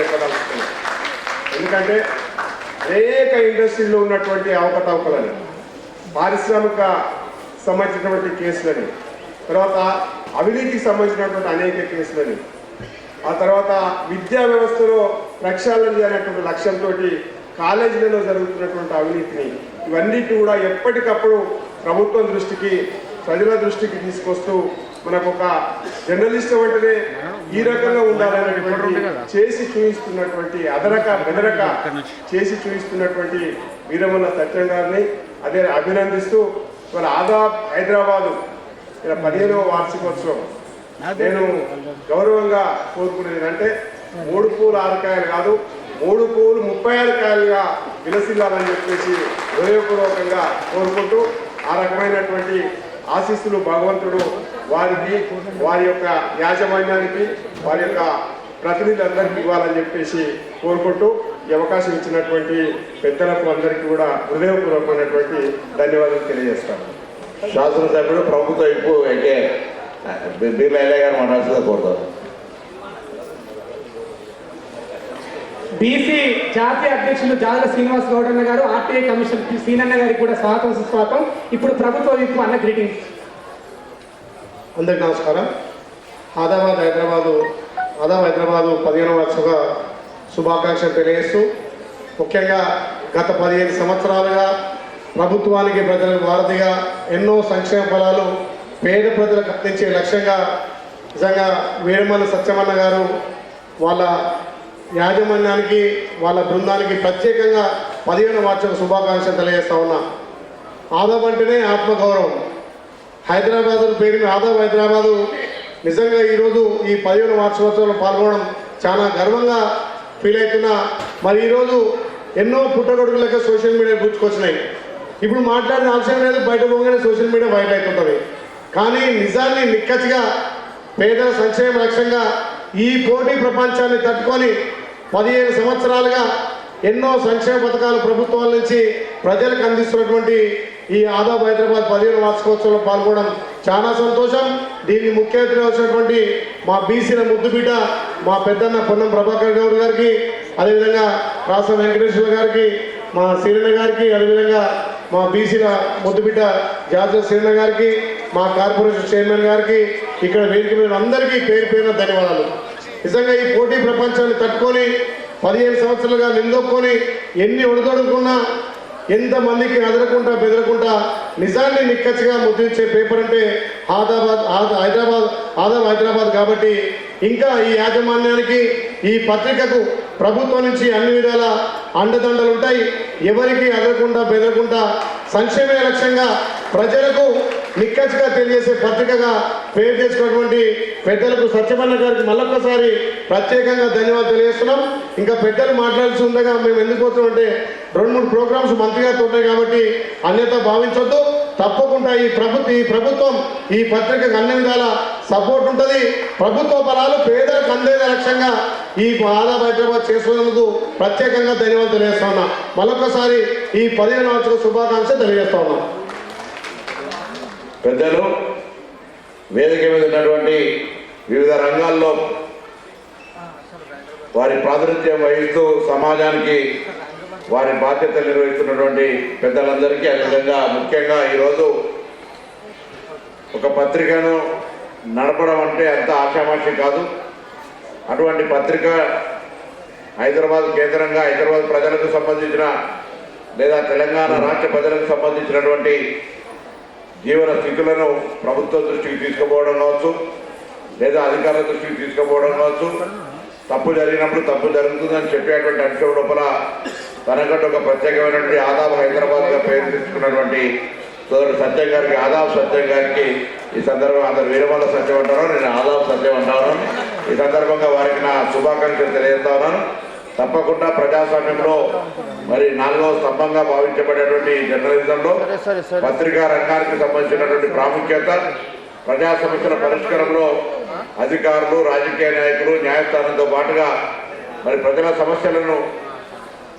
చెప్పదలుచుకున్నాను. ఎందుకంటే అనేక ఇండస్ట్రీలో ఉన్నటువంటి అవకతవకలని, పారిశ్రామిక సంబంధించినటువంటి కేసులని, తర్వాత అవినీతికి సంబంధించినటువంటి అనేక కేసులని, ఆ తర్వాత విద్యా వ్యవస్థలో ప్రక్షాళన చేయాలనేటువంటి లక్ష్యంతో కాలేజీలలో జరుగుతున్నటువంటి అవినీతిని, ఇవన్నిటి కూడా ఎప్పటికప్పుడు ప్రభుత్వం దృష్టికి, ప్రజల దృష్టికి తీసుకొస్తూ మనకు ఒక జర్నలిస్ట్ అంటేనే ఈ రకంగా ఉండాలనేటువంటి చేసి చూపిస్తున్నటువంటి అదరక బెదరక చేసి చూపిస్తున్నటువంటి వీరమల్ల సత్యం గారిని అదే అభినందిస్తూ, మరి ఆదాబ్ హైదరాబాదు ఇలా 15వ వార్షికోత్సవం నేను గౌరవంగా కోరుకునేది అంటే 3 పూలు 6 కాయలు కాదు, 3 పూలు 36 కాయలుగా విలసిల్లాలని చెప్పేసి హృదయపూర్వకంగా కోరుకుంటూ, ఆ రకమైనటువంటి ఆశీస్సులు భగవంతుడు వారికి, వారి యొక్క యాజమాన్యానికి, వారి యొక్క ప్రతినిధులందరికీ ఇవ్వాలని చెప్పేసి కోరుకుంటూ, ఈ అవకాశం ఇచ్చినటువంటి పెద్దలకు అందరికీ కూడా హృదయపూర్వకమైనటువంటి ధన్యవాదాలు తెలియజేస్తాను. శాసనసభ్యుడు ప్రభుత్వ వైపు అయితే బీర్లా ఎల్లయ్య గారు మాట్లాడుతుందా కోరుతారు. బీసీ జాతీయ అధ్యక్షులు జాదల శ్రీనివాస్ గౌడన్న గారు, ఆర్టీఐ కమిషన్ సీనన్న గారికి కూడా స్వాగతం సుస్వాగతం. ఇప్పుడు ప్రభుత్వ వైపు అన్న గ్రీటింగ్స్. అందరికీ నమస్కారం. ఆదాబ్ హైదరాబాదు 15వ వార్షిక శుభాకాంక్షలు తెలియజేస్తూ, ముఖ్యంగా గత 15 సంవత్సరాలుగా ప్రభుత్వానికి, ప్రజలకు వారధిగా ఎన్నో సంక్షేమ ఫలాలు పేద ప్రజలకు అందించే లక్ష్యంగా నిజంగా వీరమల్ల సత్యమన్న గారు వాళ్ళ యాజమాన్యానికి, వాళ్ళ బృందానికి ప్రత్యేకంగా 15వ వార్షిక శుభాకాంక్షలు తెలియజేస్తా ఉన్నా. ఆదాబ్ అంటేనే ఆత్మగౌరవం. హైదరాబాదు పేరు ఆదాబ్ హైదరాబాదు నిజంగా ఈరోజు ఈ 15వ వార్షికోత్సవంలో పాల్గొనడం చాలా గర్వంగా ఫీల్ అవుతున్నా. మరి ఈరోజు ఎన్నో పుట్టగొడుగులకే సోషల్ మీడియా గుర్తుకొచ్చినాయి. ఇప్పుడు మాట్లాడిన అవసరం లేదు, బయట పోగానే సోషల్ మీడియా వైరల్ అవుతుంటుంది. కానీ నిజాన్ని నిక్కచ్చిగా పేదల సంక్షేమ లక్ష్యంగా ఈ పోటీ ప్రపంచాన్ని తట్టుకొని 15 సంవత్సరాలుగా ఎన్నో సంక్షేమ పథకాలు ప్రభుత్వాల నుంచి ప్రజలకు అందిస్తున్నటువంటి ఈ ఆదాబ్ హైదరాబాద్ 15వ వార్షికోత్సవంలో పాల్గొనడం చాలా సంతోషం. దీన్ని ముఖ్య అతిథిగా వచ్చినటువంటి మా బీసీల ముద్దుబిడ్డ మా పెద్దన్న పొన్నం ప్రభాకర్ గౌడ్ గారికి, అదేవిధంగా రాష్ట్ర వెంకటేశ్వర గారికి, మా సీరణ గారికి, అదేవిధంగా మా బీసీల ముద్దుబిడ్డ జాతీయ సీరణ గారికి, మా కార్పొరేషన్ చైర్మన్ గారికి, ఇక్కడ వేదిక మీద అందరికీ పేరు పేరున ధన్యవాదాలు. నిజంగా ఈ పోటీ ప్రపంచాన్ని తట్టుకొని 15 సంవత్సరాలుగా నిందొక్కొని ఎన్ని ఒడిదొడుకున్నా, ఎంతమందికి అదరకుండా బెదరకుండా నిజాన్ని నిక్కచ్చిగా ముద్రించే పేపర్ అంటే ఆదాబ్ హైదరాబాద్ కాబట్టి ఇంకా ఈ యాజమాన్యానికి, ఈ పత్రికకు ప్రభుత్వం నుంచి అన్ని విధాల అండదండలు ఉంటాయి. ఎవరికి అదరకుండా బెదరకుండా సంక్షేమ లక్ష్యంగా ప్రజలకు నిక్కచ్చిగా తెలియజేసే పత్రికగా పేరు చేసుకున్నటువంటి పెద్దలకు సత్యమన్న గారికి మళ్ళొక్కసారి ప్రత్యేకంగా ధన్యవాదాలు తెలియజేస్తున్నాం. ఇంకా పెద్దలు మాట్లాడాల్సి ఉండగా మేము ఎందుకు పోతున్నామంటే 2-3 ప్రోగ్రామ్స్ మంత్రిగా ఉంటాయి కాబట్టి అన్యత భావించొద్దు. తప్పకుండా ఈ ప్రభుత్వం ఈ పత్రికకు అన్ని విధాల సపోర్ట్ ఉంటుంది. ప్రభుత్వ ఫలాలు పేదలకు అందే లక్ష్యంగా ఈ ఆదాబ్ హైదరాబాద్ చేస్తున్నందుకు ప్రత్యేకంగా ధన్యవాదాలు తెలియజేస్తా ఉన్నా. మరొకసారి ఈ 15వ వార్షిక శుభాకాంక్షలు తెలియజేస్తా ఉన్నాం. పెద్దలు, వేదిక మీద ఉన్నటువంటి వివిధ రంగాల్లో వారి ప్రాతినిధ్యం వహిస్తూ సమాజానికి వారి బాధ్యతలు నిర్వహిస్తున్నటువంటి పెద్దలందరికీ, అదేవిధంగా ముఖ్యంగా ఈరోజు ఒక పత్రికను నడపడం అంటే అంత ఆషామాషి కాదు. అటువంటి పత్రిక హైదరాబాద్ కేంద్రంగా, హైదరాబాద్ ప్రజలకు సంబంధించిన లేదా తెలంగాణ రాష్ట్ర ప్రజలకు సంబంధించినటువంటి జీవన స్థితులను ప్రభుత్వం దృష్టికి తీసుకుపోవడం కావచ్చు, లేదా అధికారుల దృష్టికి తీసుకుపోవడం కావచ్చు. తప్పు జరిగినప్పుడు తప్పు జరుగుతుందని చెప్పేటువంటి అంశం లోపల తనకంటే ఒక ప్రత్యేకమైనటువంటి ఆదాబ్ హైదరాబాద్గా పేరు తెచ్చుకున్నటువంటి సోదరుడు సత్యం గారికి, ఆదాబ్ సత్యం గారికి ఈ సందర్భంగా అందరు వీరమల్ల సత్యం అంటారు, నేను ఆదాబ్ సత్యం అంటాను. ఈ సందర్భంగా వారికి నా శుభాకాంక్షలు తెలియజేస్తా ఉన్నాను. తప్పకుండా ప్రజాస్వామ్యంలో మరి 4వ స్తంభంగా భావించబడేటువంటి జర్నలిజంలో పత్రికా రంగానికి సంబంధించినటువంటి ప్రాముఖ్యత, ప్రజా సమస్యల పరిష్కారంలో అధికారులు, రాజకీయ నాయకులు, న్యాయస్థానంతో పాటుగా మరి ప్రజల సమస్యలను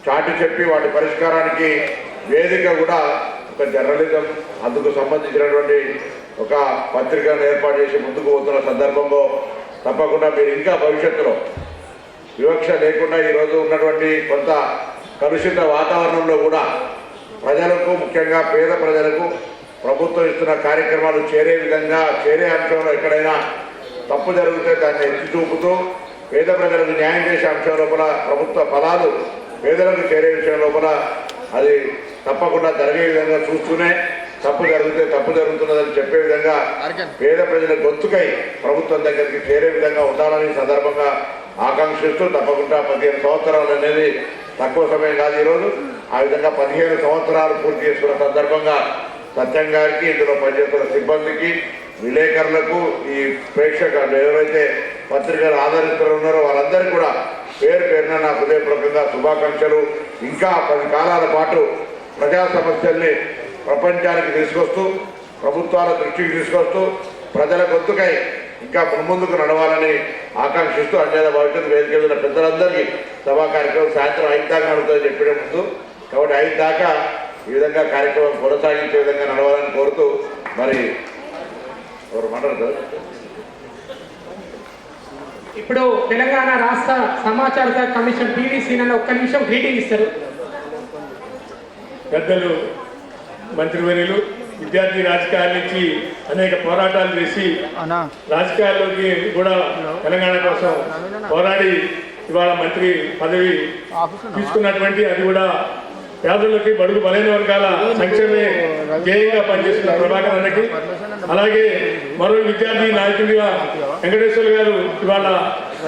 చాటి చెప్పి వాటి పరిష్కారానికి వేదిక కూడా ఒక జర్నలిజం, అందుకు సంబంధించినటువంటి ఒక పత్రికను ఏర్పాటు చేసి ముందుకు పోతున్న సందర్భంలో తప్పకుండా మీరు ఇంకా భవిష్యత్తులో వివక్ష లేకుండా ఈరోజు ఉన్నటువంటి కొంత కలుషిత వాతావరణంలో కూడా ప్రజలకు, ముఖ్యంగా పేద ప్రజలకు ప్రభుత్వం ఇస్తున్న కార్యక్రమాలు చేరే విధంగా, చేరే అంశంలో ఎక్కడైనా తప్పు జరిగితే దాన్ని ఎత్తి చూపుతూ పేద ప్రజలకు న్యాయం చేసే అంశం లోపల ప్రభుత్వ ఫలాలు పేదలకు చేరే విషయం లోపల అది తప్పకుండా జరిగే విధంగా చూస్తూనే తప్పు జరిగితే తప్పు జరుగుతున్నదని చెప్పే విధంగా పేద ప్రజల గొంతుకై ప్రభుత్వం దగ్గరికి చేరే విధంగా ఉండాలని సందర్భంగా ఆకాంక్షిస్తూ తప్పకుండా 15 సంవత్సరాలు అనేది తక్కువ సమయం కాదు. ఈరోజు ఆ విధంగా 15 సంవత్సరాలు పూర్తి చేసుకున్న సందర్భంగా సత్యం గారికి, ఇందులో పనిచేస్తున్న సిబ్బందికి, విలేకరులకు, ఈ ప్రేక్షకులు ఎవరైతే పత్రికలు ఆదరిస్తున్నారో వాళ్ళందరికీ కూడా పేరు పేరున నా హృదయపూర్వకంగా శుభాకాంక్షలు. ఇంకా 10 కాలాల పాటు ప్రజా సమస్యల్ని ప్రపంచానికి తీసుకొస్తూ, ప్రభుత్వాల దృష్టికి తీసుకొస్తూ, ప్రజల గొంతుకై ఇంకా ముందుకు నడవాలని ఆకాంక్షిస్తూ అన్యదా భవిష్యత్తు వేదిక మీద పెద్దలందరికీ సభా కార్యక్రమం సాయంత్రం 5 దాకా నడుతుందని చెప్పిన ముందు, కాబట్టి 5 దాకా ఈ విధంగా కార్యక్రమం కొనసాగించే విధంగా నడవాలని కోరుతూ, మరి ఎవరు మాట్లాడతారు? ఇప్పుడు తెలంగాణ రాష్ట్ర సమాచార శాఖ కమిషన్ పివి సీనన్న ఒక్క నిమిషం గ్రీటింగ్ ఇస్తారు. పెద్దలు, మంత్రివర్యులు, విద్యార్థి రాజకీయాల నుంచి అనేక పోరాటాలు చేసి రాజకీయాల్లోకి కూడా తెలంగాణ కోసం పోరాడి ఇవాళ మంత్రి పదవి తీసుకున్నటువంటి, అది కూడా పేదలకి, బడుగు బలైన వర్గాల సంక్షేమే ధ్యేయంగా పనిచేస్తున్న ప్రభాకర్ అన్నకి, అలాగే మరో విద్యార్థి నాయకుడిగా వెంకటేశ్వర గారు ఇవాళ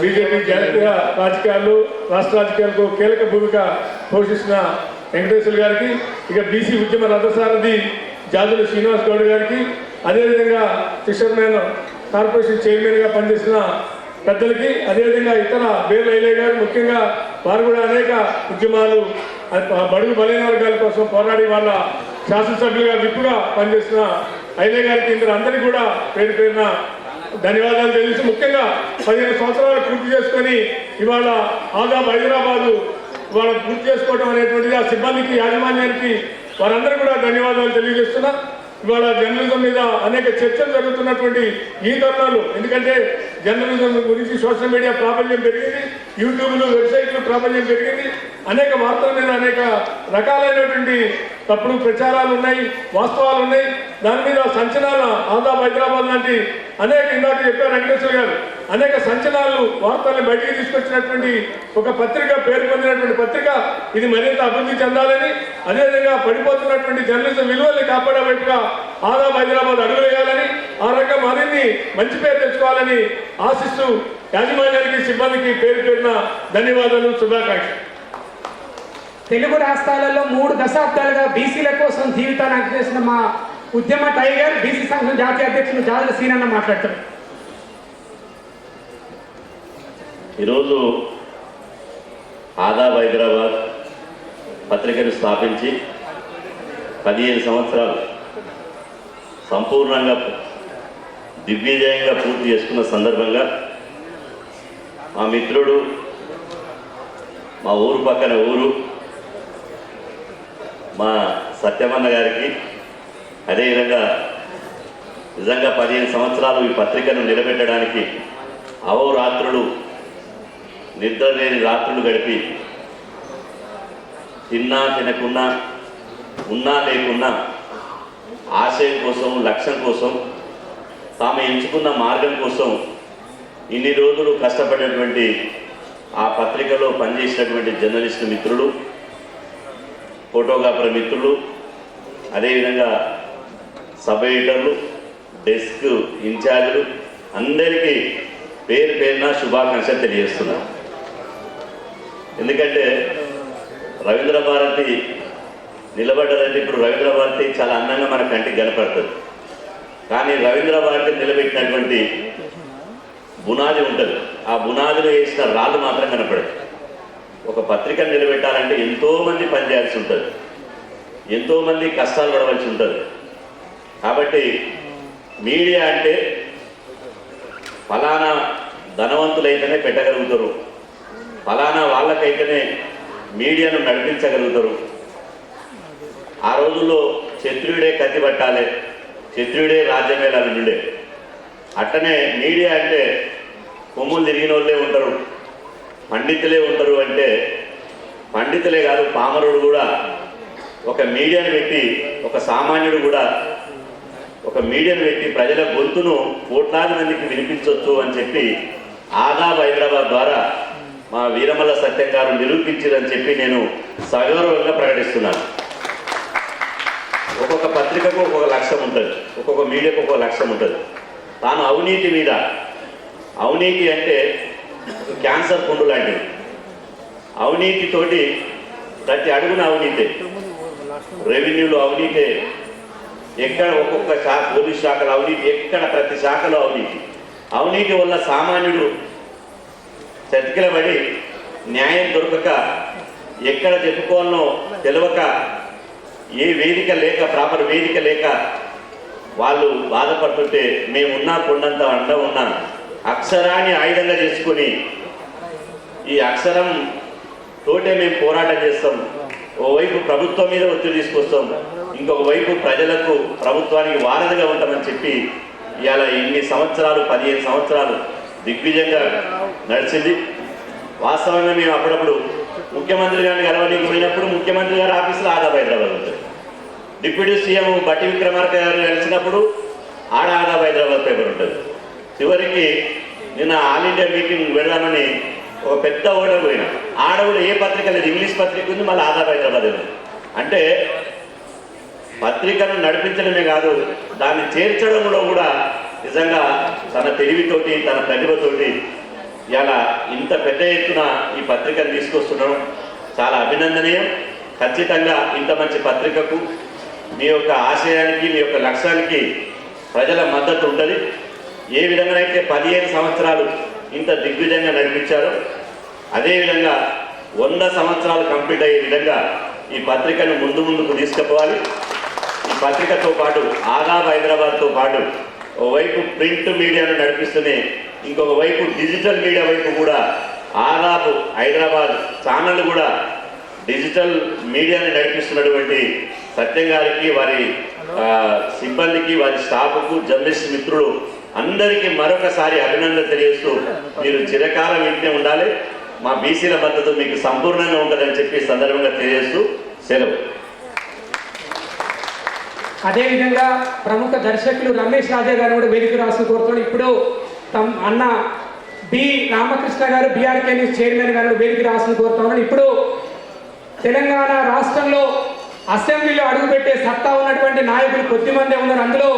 బీజేపీ జాతీయ రాజకీయాల్లో, రాష్ట్ర రాజకీయాలకు కీలక భూమిక పోషిస్తున్న వెంకటేశ్వర గారికి, ఇక బీసీ ఉద్యమ రథసారథి జాదుల శ్రీనివాస్ గౌడ్ గారికి, అదేవిధంగా ఫిషర్మెన్ కార్పొరేషన్ చైర్మన్గా పనిచేసిన పెద్దలకి, అదేవిధంగా ఇతర బేర్ల ఐలయ్య గారు, ముఖ్యంగా వారు కూడా అనేక ఉద్యమాలు, బడుగు బలైన వర్గాల కోసం పోరాడి వాళ్ళ శాసనసభ్యులుగా, విప్పుగా పనిచేసిన ఐలయ్య గారికి, ఇందులో అందరికీ కూడా పేరు పేరున ధన్యవాదాలు తెలియజేసి, ముఖ్యంగా 15 సంవత్సరాలు పూర్తి చేసుకొని ఇవాళ ఆదాబ్ హైదరాబాదు ఇవాళ పూర్తి చేసుకోవడం అనేటువంటిది ఆ సిబ్బందికి, యాజమాన్యానికి వారందరూ కూడా ధన్యవాదాలు తెలియజేస్తున్నా. ఇవాళ జర్నలిజం మీద అనేక చర్చలు జరుగుతున్నటువంటి ఈ తరుణాలు, ఎందుకంటే జర్నలిజం గురించి సోషల్ మీడియా ప్రాబల్యం పెరిగింది, యూట్యూబ్లు, వెబ్సైట్లు ప్రాబల్యం పెరిగింది, అనేక వార్తల మీద అనేక రకాలైనటువంటి తప్పుడు ప్రచారాలు ఉన్నాయి, వాస్తవాలు ఉన్నాయి. దాని మీద సంచలనాల ఆదాబ్ హైదరాబాద్ లాంటి అనేక, ఇందాక చెప్పారు వెంకటేశ్వర గారు, అనేక సంచలనాలు వార్తల్ని బయటికి తీసుకొచ్చినటువంటి ఒక పత్రిక, పేరు పొందినటువంటి పత్రిక. ఇది మరింత అభివృద్ధి చెందాలని, అదేవిధంగా పడిపోతున్నటువంటి జర్నలిజం విలువల్ని కాపాడే వైపుగా ఆదాబ్ హైదరాబాద్ అడుగులేయాలని, ఆ రకం మరిన్ని మంచి పేరు తెచ్చుకోవాలని ఆశిస్తూ యాజమాన్యానికి, సిబ్బందికి పేరు పేరున ధన్యవాదాలు, శుభాకాంక్షలు. తెలుగు రాష్ట్రాలలో 3 దశాబ్దాలుగా బీసీల కోసం జీవితాన్ని అంకితం చేసిన మా ఉద్యమ టైగర్ బీసీ సంఘం జాతీయ అధ్యక్షులు జాదుల సీనన్న మాట్లాడతారు. ఈరోజు ఆదాబ్ హైదరాబాద్ పత్రికను స్థాపించి 15 సంవత్సరాలు సంపూర్ణంగా దిగ్విజయంగా పూర్తి చేసుకున్న సందర్భంగా మా మిత్రుడు, మా ఊరు పక్కన ఊరు, మా సత్యమన్న గారికి, అదేవిధంగా నిజంగా 15 సంవత్సరాలు ఈ పత్రికను నిలబెట్టడానికి అహోరాత్రులు, నిద్ర లేని రాత్రులు గడిపి, తిన్నా తినకున్నా, ఉన్నా లేకున్నా ఆశయం కోసం, లక్ష్యం కోసం, తాము ఎంచుకున్న మార్గం కోసం ఇన్ని రోజులు కష్టపడినటువంటి ఆ పత్రికలో పనిచేసినటువంటి జర్నలిస్టు మిత్రులు, ఫోటోగ్రాఫర్ మిత్రులు, అదేవిధంగా సబ్ ఎడిటర్లు, డెస్క్ ఇన్ఛార్జీలు అందరికీ పేరు పేరున శుభాకాంక్షలు తెలియజేస్తున్నాను. ఎందుకంటే రవీంద్ర భారతి నిలబడ్డదంటే ఇప్పుడు రవీంద్ర భారతి చాలా అందంగా మన కంటికి కనపడుతుంది, కానీ రవీంద్ర భారతి నిలబెట్టినటువంటి బునాది ఉంటుంది, ఆ బునాదిలో వేసిన రాళ్ళు మాత్రం కనపడదు. ఒక పత్రికను నిలబెట్టాలంటే ఎంతోమంది పనిచేయాల్సి ఉంటుంది, ఎంతోమంది కష్టాలు పడవలసి ఉంటుంది. కాబట్టి మీడియా అంటే ఫలానా ధనవంతులైతేనే పెట్టగలుగుతారు, ఫలానా వాళ్ళకైతేనే మీడియాను నడిపించగలుగుతారు. ఆ రోజుల్లో క్షత్రియుడే కత్తి పట్టాలి, క్షత్రియుడే రాజ్యం వేలాలి ఉండే. అట్టనే మీడియా అంటే కొమ్ములు తిరిగిన వాళ్ళే ఉంటారు, పండితులే ఉండరు అంటే పండితులే కాదు, పామరుడు కూడా ఒక మీడియాను పెట్టి, ఒక సామాన్యుడు కూడా ఒక మీడియాను పెట్టి ప్రజల గొంతును కోట్లాది మందికి వినిపించవచ్చు అని చెప్పి ఆదాబ్ హైదరాబాద్ ద్వారా మా వీరమల్ల సత్యం గారు నిరూపించారని చెప్పి నేను సగౌరవంగా ప్రకటిస్తున్నాను. ఒక్కొక్క పత్రికకు ఒక్కొక్క లక్ష్యం ఉంటుంది, ఒక్కొక్క మీడియాకు ఒక్కొక్క లక్ష్యం ఉంటుంది. తాను అవినీతి మీద, అవినీతి అంటే క్యాన్సర్ పుండు లాంటిది, అవినీతితోటి ప్రతి అడుగున అవినీతే, రెవెన్యూలో అవినీతే, ఎక్కడ ఒక్కొక్క పోలీస్ శాఖలో అవినీతి, ఎక్కడ ప్రతి శాఖలో అవినీతి. అవినీతి వల్ల సామాన్యుడు చతికిలబడి న్యాయం దొరకక, ఎక్కడ చెప్పుకోవాలనో తెలియక, ఏ వేదిక లేక, ప్రాపర్ వేదిక లేక వాళ్ళు బాధపడుతుంటే మేమున్నా కొండంత అండ ఉన్నా అక్షరాన్ని ఆయుధంగా చేసుకొని ఈ అక్షరం తోటే మేము పోరాటం చేస్తాం. ఓవైపు ప్రభుత్వం మీద ఒత్తిడి తీసుకొస్తాం, ఇంకొక వైపు ప్రజలకు, ప్రభుత్వానికి వారధిగా ఉంటామని చెప్పి ఇవాళ ఇన్ని సంవత్సరాలు, 15 సంవత్సరాలు దిగ్విజయంగా నడిచింది. వాస్తవంగా మేము అప్పుడప్పుడు ముఖ్యమంత్రి గారిని కలవడానికి పోయినప్పుడు ముఖ్యమంత్రి గారి ఆఫీసులో ఆదాబ్ హైదరాబాద్ ఉంటుంది. డిప్యూటీ సీఎం బట్టి విక్రమార్క గారు కలిసినప్పుడు ఆదాబ్ హైదరాబాద్ పేపర్ ఉంటుంది. చివరికి నిన్న ఆల్ ఇండియా మీటింగ్ పెడదామని ఒక పెద్ద ఓడ పోయినా, ఆడ కూడా ఏ పత్రిక లేదు, ఇంగ్లీష్ పత్రిక ఉంది, మళ్ళీ ఆదాబ్ హైదరాబాద్ ఉంది. అంటే పత్రికను నడిపించడమే కాదు, దాన్ని చేర్చడంలో కూడా నిజంగా తన తెలివితోటి, తన ప్రతిభతోటి ఇలా ఇంత పెద్ద ఎత్తున ఈ పత్రికను తీసుకొస్తున్నాం. చాలా అభినందనీయం. ఖచ్చితంగా ఇంత మంచి పత్రికకు, మీ యొక్క ఆశయానికి, మీ యొక్క లక్ష్యానికి ప్రజల మద్దతు ఉంటుంది. ఏ విధంగా అయితే 15 సంవత్సరాలు ఇంత దిగ్విజయంగా నడిపించారో, అదేవిధంగా 100 సంవత్సరాలు కంప్లీట్ అయ్యే విధంగా ఈ పత్రికను ముందుకు తీసుకుపోవాలి. ఈ పత్రికతో పాటు ఆదాబ్ హైదరాబాద్తో పాటు ఓవైపు ప్రింట్ మీడియాను నడిపిస్తూనే ఇంకొక వైపు డిజిటల్ మీడియా వైపు కూడా ఆదాబ్ హైదరాబాద్ ఛానల్ కూడా డిజిటల్ మీడియాని నడిపిస్తున్నటువంటి సత్యం గారికి, వారి సిబ్బందికి, వారి స్టాఫ్కు, జర్నలిస్ట్ మిత్రులు అందరికీ మరొకసారి అభినందన తెలియజేస్తూ మీరు చిరకాలం ఇంటే ఉండాలి. మా బీసీల మద్దతు మీకు సంపూర్ణంగా ఉంటుందని చెప్పి సందర్భంగా తెలియజేస్తూ సెలవు. అదేవిధంగా ప్రముఖ దర్శకులు రమేష్ రాజా గారు కూడా వేదిక రాసిన కోరుతున్నాడు. ఇప్పుడు అన్న బి రామకృష్ణ గారు బీఆర్కే న్యూస్ చైర్మన్ గారు వేదిక రాసిన కోరుతున్నాడు. ఇప్పుడు తెలంగాణ రాష్ట్రంలో అసెంబ్లీలో అడుగుపెట్టే సత్తా ఉన్నటువంటి నాయకులు కొద్దిమందే ఉన్నారు. అందులో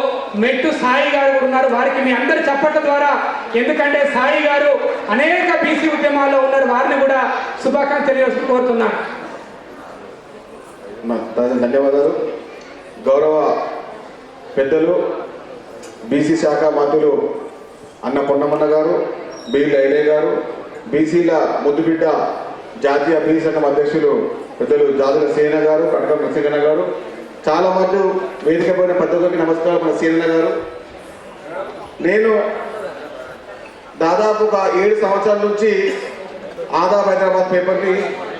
మెట్టు సాయి గారు కూడా ఉన్నారు. వారికి మీ అందరి చప్పట్ల ద్వారా, ఎందుకంటే సాయి గారు అనేక బీసీ ఉద్యమాల్లో ఉన్నారు, వారిని కూడా శుభాకాంక్షలు తెలియజేస్తూ కోరుతున్నాను. ధన్యవాదాలు. గౌరవ పెద్దలు బీసీ శాఖ మంత్రులు అన్న పొన్నమన్న గారు, బి లైలే గారు, బీసీల ముద్దుబిడ్డ జాతీయ బీసీ సంఘం అధ్యక్షులు పెద్దలు జాదుల సేన గారు, కటకం నరసింహన్న గారు, చాలా మంది వేదిక పైన పెద్దలకి నమస్కారం. మన సీనన్న గారు, నేను దాదాపు ఒక 7 సంవత్సరాల నుంచి ఆదాబ్ హైదరాబాద్ పేపర్ని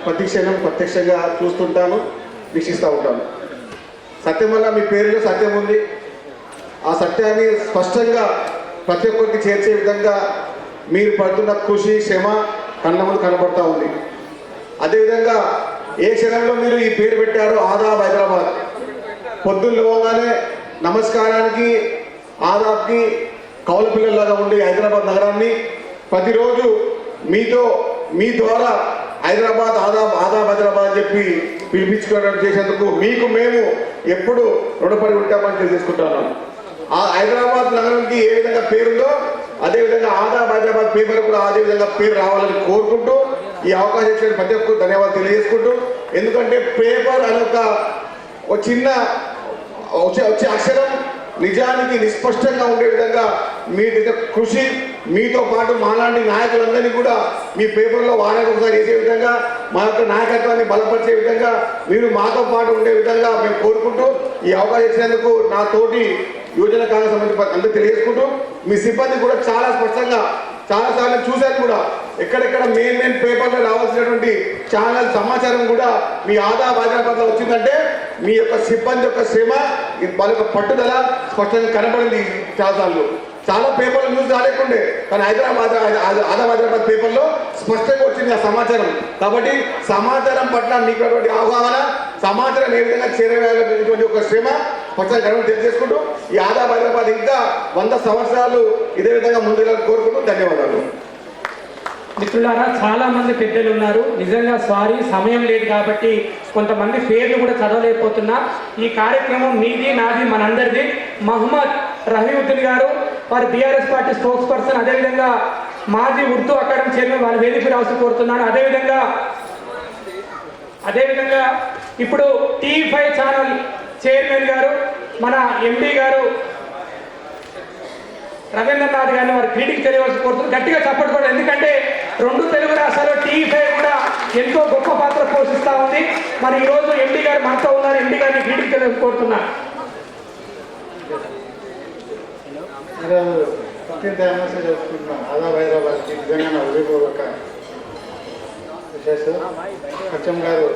ప్రత్యక్షంగా చూస్తుంటాను, వీక్షిస్తూ ఉంటాను. సత్యం వల్ల మీ పేరులో సత్యం ఉంది. ఆ సత్యాన్ని స్పష్టంగా ప్రతి ఒక్కరికి చేర్చే విధంగా మీరు పడుతున్న కృషి, శ్రమ కళ్ళ ముందు కనబడుతూ ఉంది. అదేవిధంగా ఏ క్షణంలో మీరు ఈ పేరు పెట్టారో ఆదాబ్ హైదరాబాద్, పొద్దున్న లేవగానే నమస్కారానికి, ఆదాబ్కి కౌల పిల్లల్లాగా ఉండే హైదరాబాద్ నగరాన్ని ప్రతిరోజు మీ ద్వారా హైదరాబాద్ ఆదాబ్ హైదరాబాద్ అని చెప్పి పిలిపించుకోవడం చేసేందుకు మీకు మేము ఎప్పుడు రుణపడి ఉంటామని తెలియజేసుకుంటున్నాం. ఆ హైదరాబాద్ నగరానికి ఏ విధంగా పేరుందో అదేవిధంగా ఆదాబ్ హైదరాబాద్ పేపర్ కూడా అదే విధంగా పేరు రావాలని కోరుకుంటూ ఈ అవకాశం ఇచ్చిన ప్రతి ఒక్కరు ధన్యవాదాలు తెలియజేసుకుంటూ, ఎందుకంటే పేపర్ అనే ఒక చిన్న వచ్చే అక్షరం నిజానికి నిస్పష్టంగా ఉండే విధంగా మీ కృషి, మీతో పాటు మాలాంటి నాయకులందరినీ కూడా మీ పేపర్లో వారానికి ఒకసారి వేసే విధంగా, మా యొక్క నాయకత్వాన్ని బలపరిచే విధంగా మీరు మాతో పాటు ఉండే విధంగా మేము కోరుకుంటూ ఈ అవకాశం ఇచ్చినందుకు నా తోటి యువజన కాంగ్రెస్ సంబంధించి అందరూ తెలియజేసుకుంటూ, మీ సిబ్బంది కూడా చాలా స్పష్టంగా చాలాసార్లు చూశాను కూడా, ఎక్కడెక్కడ మెయిన్ పేపర్లో రావాల్సినటువంటి ఛానల్ సమాచారం కూడా మీ ఆదాబ్ హైదరాబాద్లో వచ్చిందంటే మీ యొక్క సిబ్బంది యొక్క శ్రమ, వాళ్ళ యొక్క పట్టుదల స్పష్టంగా కనబడింది చాలాసార్లు. చాలా పేపర్లు న్యూస్ రాలేకుండే, కానీ హైదరాబాద్ పేపర్లో స్పష్టంగా వచ్చింది ఆ సమాచారం. కాబట్టి సమాచారం పట్ల మీకు అవగాహన, సమాచారం ఏ విధంగా చేరవేయాలనేటువంటి ఒక శ్రమ పక్షాలు గర్వం తెలియజేసుకుంటూ ఈ హైదరాబాద్ ఇంకా 100 సంవత్సరాలు ఇదే విధంగా ముందుకు కోరుకుంటూ ధన్యవాదాలు. మిత్రులారా, చాలా మంది పెద్దలు ఉన్నారు. నిజంగా సారీ, సమయం లేదు కాబట్టి కొంతమంది పేర్లు కూడా చదవలేకపోతున్నా. ఈ కార్యక్రమం మీది, నాది, మనందరిది. మహమ్మద్ రహీవుద్దీన్ గారు వారు బీఆర్ఎస్ పార్టీ స్పోక్స్ పర్సన్, అదేవిధంగా మాజీ ఉర్దూ అకాడమీ చైర్మన్, వాళ్ళ వేదిక రాసి కోరుతున్నాను. అదేవిధంగా ఇప్పుడు T5 ఛానల్ చైర్మన్ గారు, మన ఎండి గారు రవీంద్రనాథ్ గారిని వారి క్రీడికి తెలియవలసి కోరుతున్నారు. గట్టిగా చప్పట్లు కూడా, ఎందుకంటే 2 తెలుగు రాష్ట్రాల్లో T5 కూడా ఎంతో గొప్ప పాత్ర పోషిస్తూ ఉంది. మరి ఈరోజు ఎండి గారు మనతో ఉన్నారు. ఎండి గారిని క్రీడికి తెలియవలసి కోరుతున్నారు. ఈరోజు 15th యానివర్సరీ జరుపుకుంటున్నాం హైదరాబాద్కి. నిజంగా నా హృదయపూర్వక విశేషం. సత్యం గారు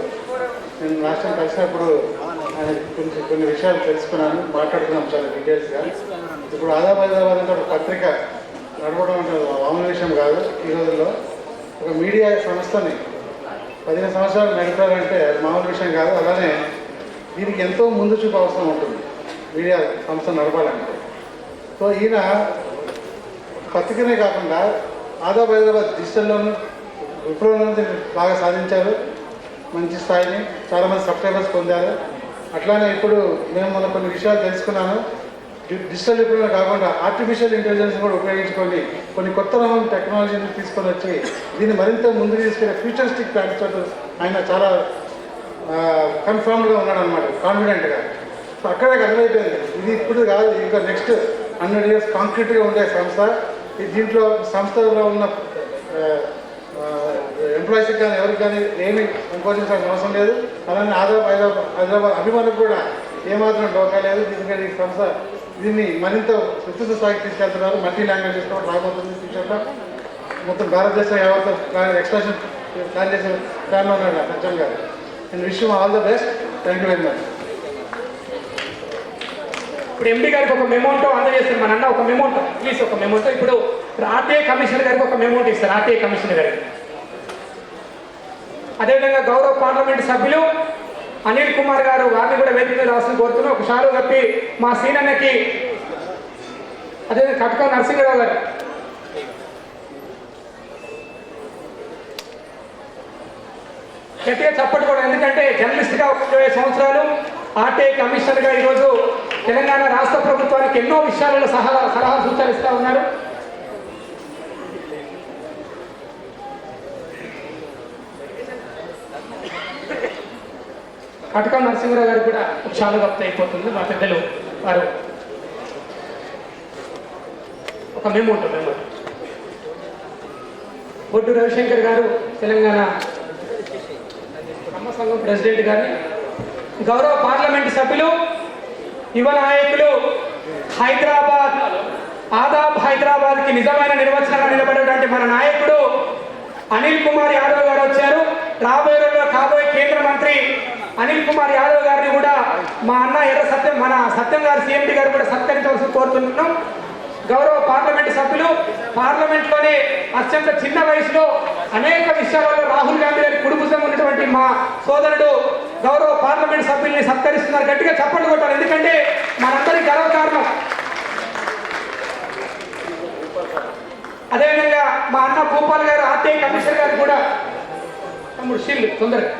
నేను రాష్ట్రం కలిసినప్పుడు ఆయన కొన్ని విషయాలు తెలుసుకున్నాను, మాట్లాడుకున్నాం చాలా డీటెయిల్స్గా. ఇప్పుడు హైదరాబాద్ అంటే ఒక పత్రిక నడవడం అంటే మామూలు విషయం కాదు. ఈ రోజుల్లో ఒక మీడియా సంస్థని 15 సంవత్సరాలు నడిపారంటే అది మామూలు విషయం కాదు. అలానే దీనికి ఎంతో ముందు చూపు అవసరం ఉంటుంది మీడియా సంస్థ నడపాలంటే. సో ఈయన పత్రికనే కాకుండా హైదరాబాద్ డిజిటల్లోనూ విప్లవంలో బాగా సాధించారు, మంచి స్థాయిని, చాలామంది సబ్స్క్రైబర్స్ పొందారు. అట్లానే ఇప్పుడు మేము మన కొన్ని విషయాలు తెలుసుకున్నాను. డిజిటల్ విప్లవం కాకుండా ఆర్టిఫిషియల్ ఇంటెలిజెన్స్ కూడా ఉపయోగించుకొని కొన్ని కొత్త రకం టెక్నాలజీని తీసుకొని వచ్చి దీన్ని మరింత ముందుకు తీసుకెళ్ళే ఫ్యూచరిస్టిక్ ప్లాన్స్ ఆయన చాలా కన్ఫర్మ్గా ఉన్నాడు అనమాట, కాన్ఫిడెంట్గా. సో అక్కడే అర్థమైపోయింది ఇది ఇప్పుడు కాదు, ఇంకా నెక్స్ట్ 100 years కాంక్రీట్గా ఉండే సంస్థ. దీంట్లో సంస్థలో ఉన్న ఎంప్లాయీస్కి కానీ ఎవరికి కానీ ఏమీ సంకోచించాల్సిన అవసరం లేదు. అలానే హైదరాబాద్ అభిమానులకు కూడా ఏమాత్రం డోకా లేదు. ఎందుకంటే ఈ సంస్థ దీన్ని మరింత విస్తృత స్థాయికి తీసుకెళ్తున్నారు. మల్టీ లాంగ్వేజెస్ కూడా రాబోతుంది ఫ్యూచర్లో. మొత్తం భారతదేశం ఎవరితో ఎక్స్ప్రెషన్ ప్లాన్ చేసే ప్లాన్లో ఉన్నాడు సత్యం గారు. And wish you all the best. Thank you very much. ఇప్పుడు ఎండి గారికి ఒక మెమోంటో అందజేస్తారు. మన అన్న ఒక మెమోంటో, ప్లీజ్ ఒక మెమోంటో. ఇప్పుడు ఆర్టీఐ కమిషనర్ గారికి ఒక మెమోంటో ఇస్తారు, ఆర్టీఐ కమిషనర్ గారికి. అదేవిధంగా గౌరవ పార్లమెంట్ సభ్యులు అనిల్ కుమార్ గారు, వారిని కూడా వేదిక మీద రాసిన కోరుతున్నాం. ఒక షాలు కప్పి మా సీనన్నకి, అదేవిధంగా కటక నరసింహరావు గారు. గట్టిగా చప్పటి కూడా, ఎందుకంటే జర్నలిస్ట్గా 20 సంవత్సరాలు, ఆర్టీఐ కమిషనర్గా ఈరోజు తెలంగాణ రాష్ట్ర ప్రభుత్వానికి ఎన్నో విషయాలలో సలహా సూచనలు ఇస్తూ ఉన్నారు. కటకం నరసింహరావు గారికి కూడా ఒక షాలు కప్త అయిపోతుంది. మా పెద్దలు వారు ఒక మెమోంటో. బొడ్డు రవిశంకర్ గారు తెలంగాణ బ్రహ్మ సంఘం ప్రెసిడెంట్ గారిని, గౌరవ పార్లమెంటు సభ్యులు, యువ నాయకులు, హైదరాబాద్కి నిజమైన నిర్వచనంగా నిలబడేటువంటి మన నాయకుడు అనిల్ కుమార్ యాదవ్ గారు వచ్చారు. రాబోయే రోజుల్లో కాబోయే కేంద్ర మంత్రి అనిల్ కుమార్ యాదవ్ గారిని కూడా మా అన్న మన సత్యం గారు సీఎండి గారు కూడా సత్కరించవలసి కోరుతున్నాం. గౌరవ పార్లమెంటు సభ్యులు, పార్లమెంట్లోనే అత్యంత చిన్న వయసులో అనేక విషయాలలో రాహుల్ గాంధీ గారి కుడుపుసం ఉన్నటువంటి మా సోదరుడు గౌరవ పార్లమెంట్ సభ్యుల్ని సత్కరిస్తున్నారు. గట్టిగా చప్పట్లు కొట్టాలి, ఎందుకంటే మనందరి గర్వకారణం. అదేవిధంగా మా అన్న భూపాల్ గారు ఆర్టీఐ కమిషనర్ గారు కూడా, తమ్ముడు షీల్ తొందరగా,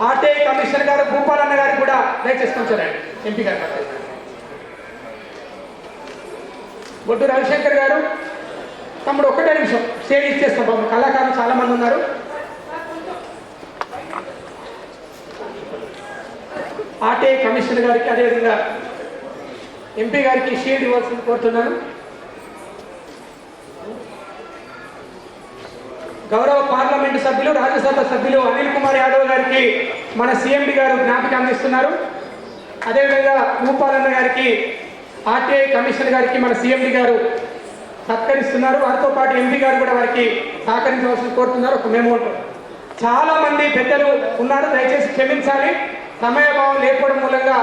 ఆర్టీఐ కమిషనర్ గారు భూపాల్ అన్న గారు కూడా దయచేసి కొంచెండి ఎంపీ గారు. బొడ్డు రవిశంకర్ గారు, తమ్ముడు ఒక్కటే నిమిషం స్టేజ్ ఇచ్చేస్తాం. బాబు కళాకారులు చాలా మంది ఉన్నారు. ఆర్టీఐ కమిషనర్ గారికి, అదేవిధంగా ఎంపీ గారికి షీల్డ్ ఇవ్వాల్సింది కోరుతున్నాను. గౌరవ పార్లమెంటు సభ్యులు, రాజ్యసభ సభ్యులు అనిల్ కుమార్ యాదవ్ గారికి మన సీఎండి గారు జ్ఞాపిక అందిస్తున్నారు. అదేవిధంగా భూపాలన్న గారికి, ఆర్టీఐ కమిషనర్ గారికి మన సీఎండి గారు సత్కరిస్తున్నారు. వారితో పాటు ఎంపీ గారు కూడా వారికి సహకరించవలసి కోరుతున్నారు. ఒక మెమోంటో. చాలా మంది పెద్దలు ఉన్నారు, దయచేసి క్షమించాలి, సమయభావం లేకపోవడం మూలంగా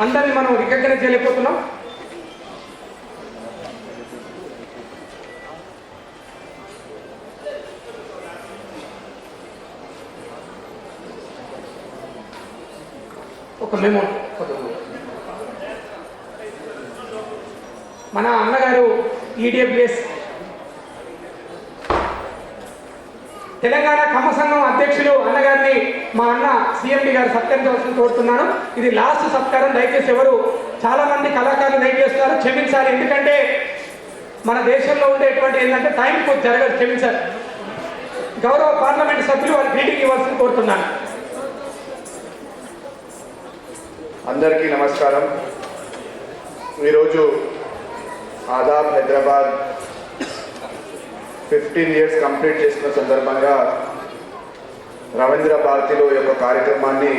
అందరినీ మనం రికగ్నైజ్ చేయలేకపోతున్నాం. ఒక మెమో. మన అన్నగారు ఈడబ్ల్యూఎస్ తెలంగాణ కమ్మ సంఘం అధ్యక్షులు అన్నగారిని మా అన్న సిఎండి గారు సత్కరించవలసింది కోరుతున్నాను. ఇది లాస్ట్ సత్కారం. దయచేసి ఎవరు చాలా మంది కళాకారులు వెయిట్ చేస్తున్నారు, క్షమించాలి. ఎందుకంటే మన దేశంలో ఉండేటువంటి ఏంటంటే టైం కొంచెం జరగదు, క్షమించాలి. గౌరవ పార్లమెంట్ సభ్యులు వారి గ్రీటింగ్ ఇవ్వాల్సింది కోరుతున్నాను. అందరికీ నమస్కారం. ఈరోజు ఆదాబ్ హైదరాబాద్ 15 ఇయర్స్ కంప్లీట్ చేసిన సందర్భంగా రవీంద్ర భారతిలో ఈ యొక్క కార్యక్రమాన్ని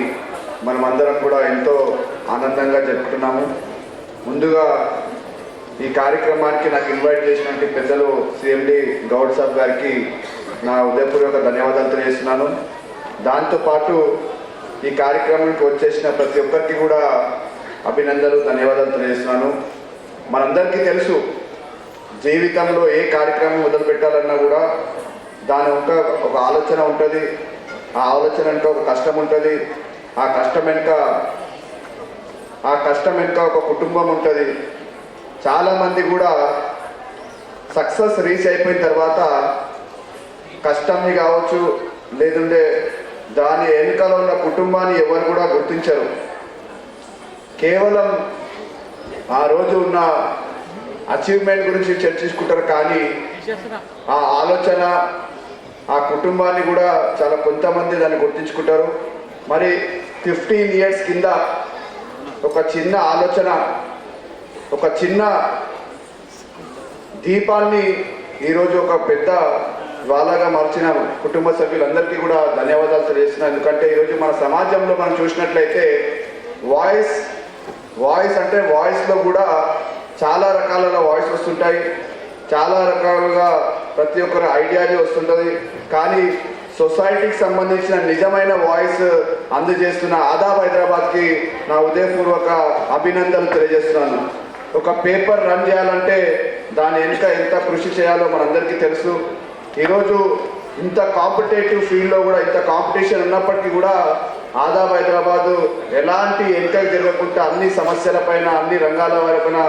మనమందరం కూడా ఎంతో ఆనందంగా జరుపుతున్నాము. ముందుగా ఈ కార్యక్రమానికి నాకు ఇన్వైట్ చేసినటువంటి పెద్దలు సిఎండి గౌడ్ సాబ్ గారికి నా హృదయపూర్వక ధన్యవాదాలు తెలియజేస్తున్నాను. దాంతోపాటు ఈ కార్యక్రమానికి వచ్చేసిన ప్రతి ఒక్కరికి కూడా అభినందనలు, ధన్యవాదాలు తెలియజేస్తున్నాను. మనందరికీ తెలుసు, జీవితంలో ఏ కార్యక్రమం మొదలు పెట్టాలన్నా కూడా దాని ఒక ఆలోచన ఉంటుంది. ఆ ఆలోచన వెనుక ఒక కష్టం ఉంటుంది. ఆ కష్టం వెనుక ఒక కుటుంబం ఉంటుంది. చాలామంది కూడా సక్సెస్ రీచ్ అయిపోయిన తర్వాత కష్టాన్ని కావచ్చు, లేదంటే దాని వెనుకలో ఉన్న కుటుంబాన్ని ఎవరు కూడా గుర్తించరు. కేవలం ఆ రోజు ఉన్న అచీవ్మెంట్ గురించి చర్చించుకుంటారు, కానీ ఆ ఆలోచన, ఆ కుటుంబాన్ని కూడా చాలా కొంతమంది దాన్ని గుర్తించుకుంటారు. మరి 15 ఇయర్స్ కింద ఒక చిన్న ఆలోచన, ఒక చిన్న దీపాన్ని ఈరోజు ఒక పెద్ద వాళ్ళగా మార్చిన కుటుంబ సభ్యులందరికీ కూడా ధన్యవాదాలు తెలియజేస్తున్నాను. ఎందుకంటే ఈరోజు మన సమాజంలో మనం చూసినట్లయితే వాయిస్ అంటే వాయిస్లో కూడా చాలా రకాల వాయిస్ వస్తుంటాయి, చాలా రకాలుగా ప్రతి ఒక్కరి ఐడియాలజీ వస్తుంటుంది. కానీ సొసైటీకి సంబంధించిన నిజమైన వాయిస్ అందజేస్తున్న ఆదాబ్ హైదరాబాద్కి నా హృదయపూర్వక అభినందనలు తెలియజేస్తున్నాను. ఒక పేపర్ రన్ చేయాలంటే దాని వెనుక ఎంత కృషి చేయాలో మనందరికీ తెలుసు. ఈరోజు ఇంత కాంపిటేటివ్ ఫీల్డ్లో కూడా ఇంత కాంపిటీషన్ ఉన్నప్పటికీ కూడా ఆదాబ్ హైదరాబాద్ ఎలాంటి ఎంకరేజ్ జరగకుండా అన్ని సమస్యలపైన, అన్ని రంగాల వరపైన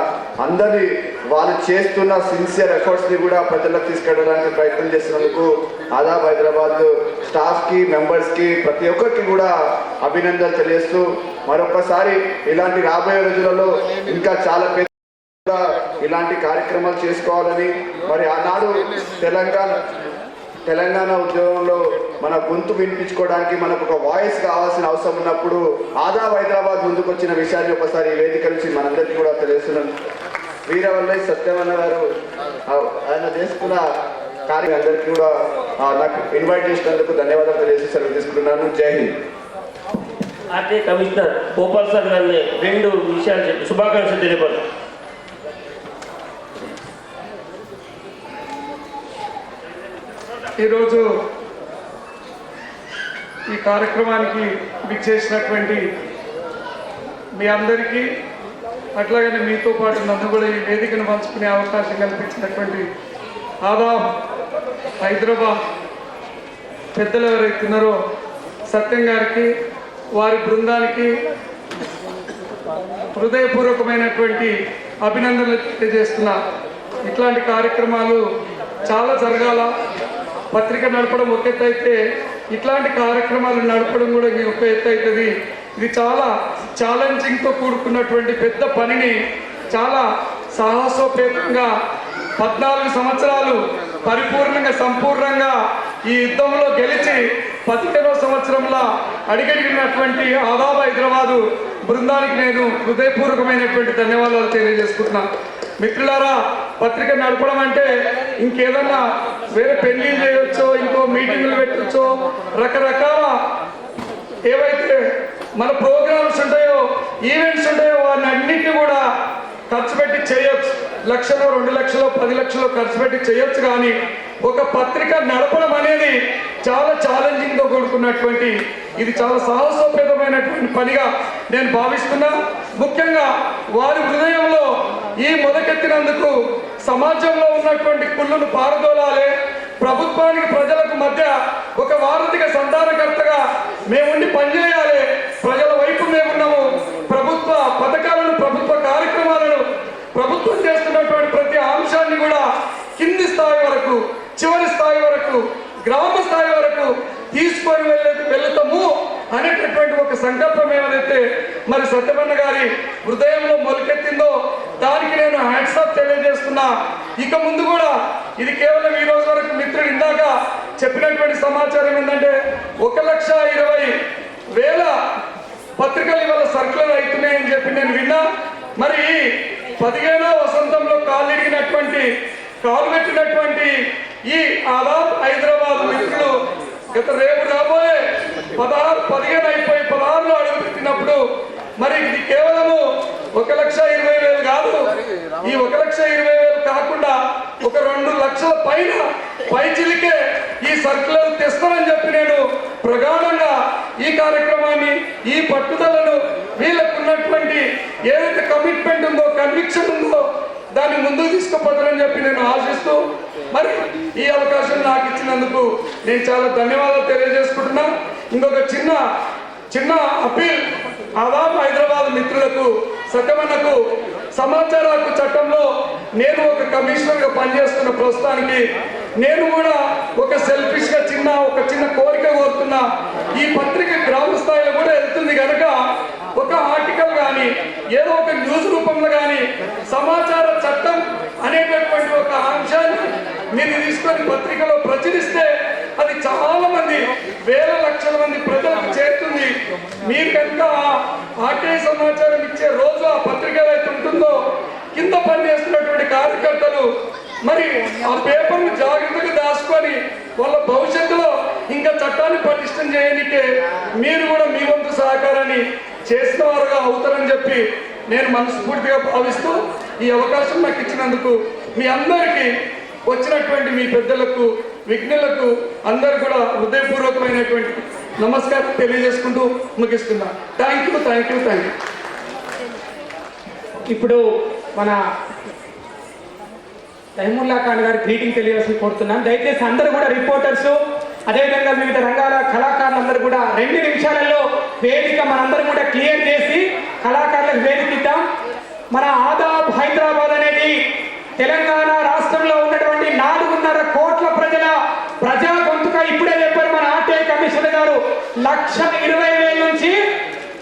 అందరి వాళ్ళు చేస్తున్న సిన్సియర్ ఎఫర్ట్స్ని కూడా ప్రజలకు తీసుకెళ్ళడానికి ప్రయత్నం చేసినందుకు ఆదాబ్ హైదరాబాద్ స్టాఫ్కి, మెంబర్స్కి, ప్రతి ఒక్కరికి కూడా అభినందనలు తెలియజేస్తూ మరొకసారి ఇలాంటి రాబోయే రోజులలో ఇంకా చాలా ఇలాంటి కార్యక్రమాలు చేసుకోవాలని, మరి ఆనాడు తెలంగాణ ఉద్యోగంలో మన గొంతు వినిపించుకోవడానికి మనకు ఒక వాయిస్ కావాల్సిన అవసరం ఉన్నప్పుడు ఆదాబ్ హైదరాబాద్ ముందుకు వచ్చిన విషయాన్ని ఒకసారి ఈ వేదిక నుంచి మనందరికీ కూడా తెలియజేస్తున్నాను. వీరవల్లై సత్యవన్న గారు ఆయన చేసుకున్న కార్యం అందరికీ కూడా నాకు ఇన్వైట్ చేసినందుకు ధన్యవాదాలు తెలియజేసి సెలవు తీసుకున్నాను. జై హింద్. ఆర్టీ కమిషనర్ గోపాల్ సార్ గారిని 2 విషయాలు చెప్పి శుభాకాంక్షలు తెలియపరు. ఈరోజు ఈ కార్యక్రమానికి విచ్చేసినటువంటి మీ అందరికీ, అట్లాగనే మీతో పాటు నన్ను కూడా ఈ వేదికను పంచుకునే అవకాశం కల్పించినటువంటి ఆదాబ్ హైదరాబాద్ పెద్దలు ఎవరైతున్నారో సత్యం గారికి, వారి బృందానికి హృదయపూర్వకమైనటువంటి అభినందనలు తెలియజేస్తున్నా. ఇట్లాంటి కార్యక్రమాలు చాలా జరగాల. పత్రిక నడపడం ఒక ఎత్తు అయితే ఇట్లాంటి కార్యక్రమాలు నడపడం కూడా ఒక ఎత్తు అవుతుంది. ఇది చాలా ఛాలెంజింగ్తో కూడుకున్నటువంటి పెద్ద పనిని చాలా సాహసోపేతంగా 14 సంవత్సరాలు పరిపూర్ణంగా సంపూర్ణంగా ఈ యుద్ధంలో గెలిచి 15వ సంవత్సరంలో అడిగడిగినటువంటి ఆదాబ్ హైదరాబాదు బృందానికి నేను హృదయపూర్వకమైనటువంటి ధన్యవాదాలు తెలియజేసుకుంటున్నాను. మిత్రులారా, పత్రిక నడపడం అంటే ఇంకేదన్నా వేరే పెళ్లిళ్ళు చేయొచ్చో, ఇంకో మీటింగులు పెట్టచ్చో, రకరకాల ఏవైతే మన ప్రోగ్రామ్స్ ఉంటాయో, ఈవెంట్స్ ఉంటాయో వాటిని అన్నింటినీ కూడా ఖర్చు పెట్టి చేయొచ్చు. 1 లక్షలో 2 లక్షలో 10 లక్షలో ఖర్చు పెట్టి చేయొచ్చు. కానీ ఒక పత్రిక నడపడం అనేది చాలా ఛాలెంజింగ్తో కూడుకున్నటువంటి, ఇది చాలా సాహసోపేతమైనటువంటి పనిగా నేను భావిస్తున్నా. ముఖ్యంగా వారి హృదయంలో ఈ మొదకెత్తినందుకు సమాజంలో ఉన్నటువంటి కుళ్ళును పారదోలాలి, ప్రభుత్వానికి ప్రజలకు మధ్య ఒక వారధిక సంధానకర్తగా మేముండి పనిచేయాలి, ప్రజల వైపు మేమున్నాము, పథకాలను, ప్రభుత్వ కార్యక్రమాలను, ప్రభుత్వం చేస్తున్నటువంటి ప్రతి అంశాన్ని కూడా కింది స్థాయి వరకు, చివరి స్థాయి వరకు, గ్రామ స్థాయి వరకు తీసుకొని వెళ్తాము అనేటటువంటి ఒక సంకల్పం ఏమైతే మరి సత్యమన్న గారి హృదయంలో మొలకెత్తిందో దానికి నేను హ్యాట్స్ ఆఫ్ తెలియజేస్తున్నా. ఇక ముందు కూడా ఇది కేవలం ఈ రోజు వరకు మిత్రుడు ఇందాక చెప్పినటువంటి సమాచారం ఏంటంటే 1,20,000 పత్రికలు ఇవాళ సర్కులర్ అవుతున్నాయని చెప్పి నేను విన్నా. మరి 15వ వసంతంలో కాలు పెట్టినటువంటి ఈ ఆదాబ్ హైదరాబాద్ మిత్రులు గత రేపు రాబోయే 15 అయిపోయి 16లో అడుగు పెట్టినప్పుడు మరి ఇది కేవలము 1,20,000 కాదు. ఈ 1,20,000 కాకుండా ఒక 2 లక్షల పైచిలికే ఈ సర్కులర్ తెస్తానని చెప్పి నేను ప్రగాఢంగా ఈ కార్యక్రమాన్ని, ఈ పట్టుదలను, వీళ్ళకు ఉన్నటువంటి ఏదైతే కమిట్మెంట్ ఉందో, కన్విక్షన్ ఉందో దాన్ని ముందుకు తీసుకుపోతానని చెప్పి నేను ఆశిస్తూ మరి ఈ అవకాశం నాకు ఇచ్చినందుకు నేను చాలా ధన్యవాదాలు తెలియజేసుకుంటున్నా. ఇంకొక చిన్న అపీల్ ఆదాబ్ హైదరాబాద్ మిత్రులకు, సత్యమన్నకు సమాచార హక్కు చట్టంలో నేను ఒక కమిషనర్గా పనిచేస్తున్న ప్రస్తుతానికి నేను కూడా ఒక సెల్ఫిష్గా ఒక చిన్న కోరిక కోరుతున్నా. ఈ పత్రిక గ్రామ స్థాయిలో కూడా వెళ్తుంది కనుక ఒక ఆర్టికల్ కానీ ఏదో ఒక న్యూస్ రూపంలో కానీ సమాచార చట్టం అనేటటువంటి ఒక అంశాన్ని మీరు తీసుకొని పత్రికలో ప్రచురిస్తే అది చాలా మంది, వేల లక్షల మంది ప్రజలకు చేరుతుంది. మీరు కనుక ఆర్టీఐ సమాచారం ఇచ్చే రోజు ఆ పత్రిక ఏదైతే ఉంటుందో కింద పనిచేస్తున్నటువంటి కార్యకర్తలు మరి ఆ పేపర్ను జాగ్రత్తగా దాచుకొని వాళ్ళ భవిష్యత్తులో ఇంకా చట్టాన్ని పటిష్టం చేయడానికే మీరు కూడా మీ వంతు సహకారాన్ని చేసిన వారుగా అవుతారని చెప్పి నేను మనస్ఫూర్తిగా భావిస్తూ ఈ అవకాశం నాకు ఇచ్చినందుకు మీ అందరికీ, వచ్చినటువంటి మీ పెద్దలకు, విఘ్నులకు అందరు కూడా హృదయపూర్వకమైనటువంటి నమస్కారం తెలియజేసుకుంటూ ముగిస్తున్నా. Thank you. ఇప్పుడు మన రహీముల్లా ఖాన్ గారి గ్రీటింగ్ తెలియవలసి కోరుతున్నాను. దయచేసి అందరూ కూడా రిపోర్టర్స్, అదేవిధంగా వివిధ రంగాల కళాకారులందరూ కూడా 2 నిమిషాలలో వేదిక మనందరం కూడా క్లియర్ చేసి కళాకారులకు వేదిక ఇద్దాం. మన ఆదాబ్ హైదరాబాద్ అనేది తెలంగాణ రాష్ట్రంలో ఉన్నటువంటి 4.5 కోట్ల ప్రజా గొంతుక. ఇప్పుడే చెప్పారు మన ఆర్టీఐ కమిషనర్ గారు, 1,20,000 నుంచి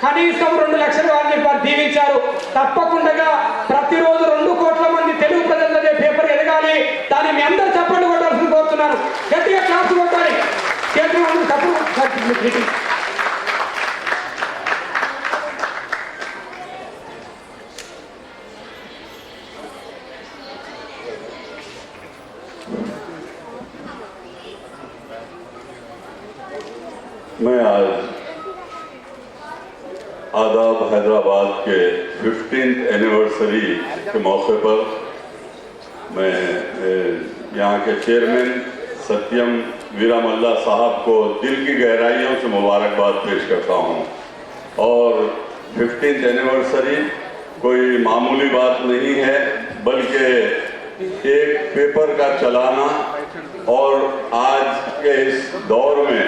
కనీసం 2 లక్షలు అని చెప్పి దీవించారు. తప్పకుండా ప్రతిరోజు 2 కోట్ల మంది తెలుగు ప్రజల పేపర్ ఎదగాలి. దాన్ని మీ అందరూ చప్పట్లు కొట్టాల్సింది కోరుతున్నాను. గట్టిగా క్లాస్ కొట్టాలి. मैं आज आदाब हैदराबाद के 15th एनिवर्सरी के मौके पर मैं यहाँ के चेयरमैन सत्यम वीरामल्ला साहब को दिल की गहराइयों से मुबारकबाद पेश करता हूँ। और 15th एनिवर्सरी कोई मामूली बात नहीं है, बल्कि एक पेपर का चलाना। और आज के इस दौर में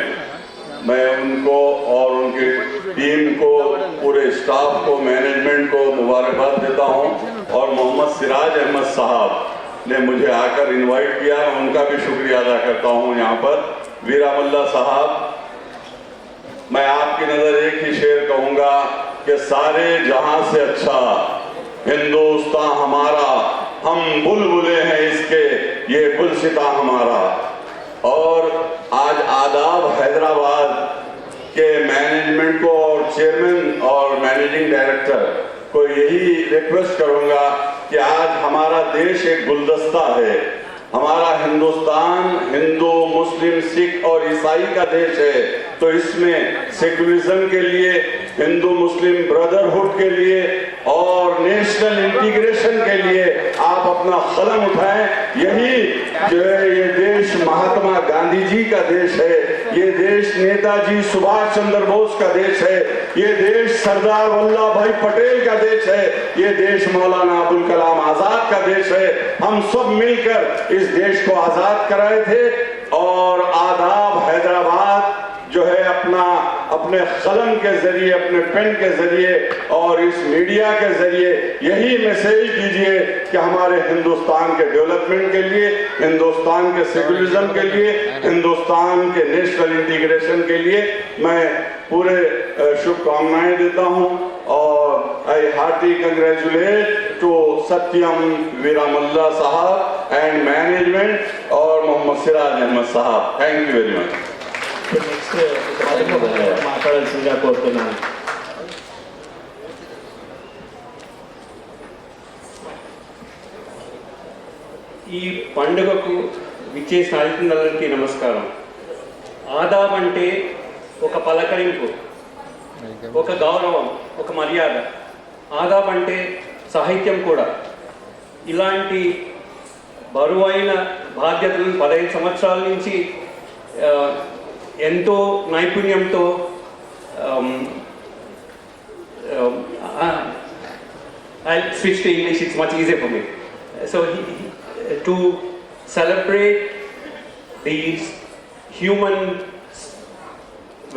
मैं उनको और उनकी टीम को, पूरे स्टाफ को, मैनेजमेंट को मुबारकबाद देता हूं। और मोहम्मद सिराज अहमद साहब ने मुझे आकर इनवाइट किया, मैं उनका भी शुक्रिया अदा करता हूं। यहाँ पर वीरामल्ला साहब, मैं आपकी नज़र एक ही शेर कहूँगा कि सारे जहां से अच्छा हिंदुस्तान हमारा, हम बुलबुले हैं इसके, ये गुलसिता हमारा। और आज आदाब हैदराबाद के मैनेजमेंट को और चेयरमैन और मैनेजिंग डायरेक्टर को यही रिक्वेस्ट करूंगा कि आज हमारा देश एक गुलदस्ता है। हमारा हिंदुस्तान हिंदू, मुस्लिम, सिख और ईसाई का देश है, तो इसमें सेक्युलरिज्म के लिए, हिंदू मुस्लिम ब्रदरहुड के लिए और नेशनल इंटीग्रेशन के लिए आप अपना कदम उठाएं। यही जो है ये देश महात्मा गांधी जी का देश है, ये देश नेताजी सुभाष चंद्र बोस का देश है, ये देश सरदार वल्लभ भाई पटेल का देश है, ये देश मौलाना अबुल कलाम आजाद का देश है। हम सब मिलकर इस देश को आजाद कराए थे। और आदाब हैदराबाद जो है अपना अपने कलम के जरिए, अपने पेन के जरिए और इस मीडिया के जरिए यही मैसेज दीजिए कि हमारे हिंदुस्तान के डेवलपमेंट के लिए, हिंदुस्तान के सेकुलरिज्म के लिए, हिंदुस्तान के नेशनल इंटीग्रेशन के लिए मैं पूरे शुभकामनाएं देता हूं और I hearty congratulate to Satyam Veeramalla sahab and management और Mohammad Siraj Ahmed sahab. Thank you very much. మాట్లాడాల్సిందిగా కోరుతున్నాను. ఈ పండుగకు విచ్చేసిన అతిథులందరికీ నమస్కారం. ఆదాబ్ అంటే ఒక పలకరింపు, ఒక గౌరవం, ఒక మర్యాద. ఆదాబ్ అంటే సాహిత్యం కూడా. ఇలాంటి బరువైన బాధ్యతలను 15 సంవత్సరాల నుంచి ఎంతో నైపుణ్యంతో I'll switch to English, it's much easier for me. So to celebrate these human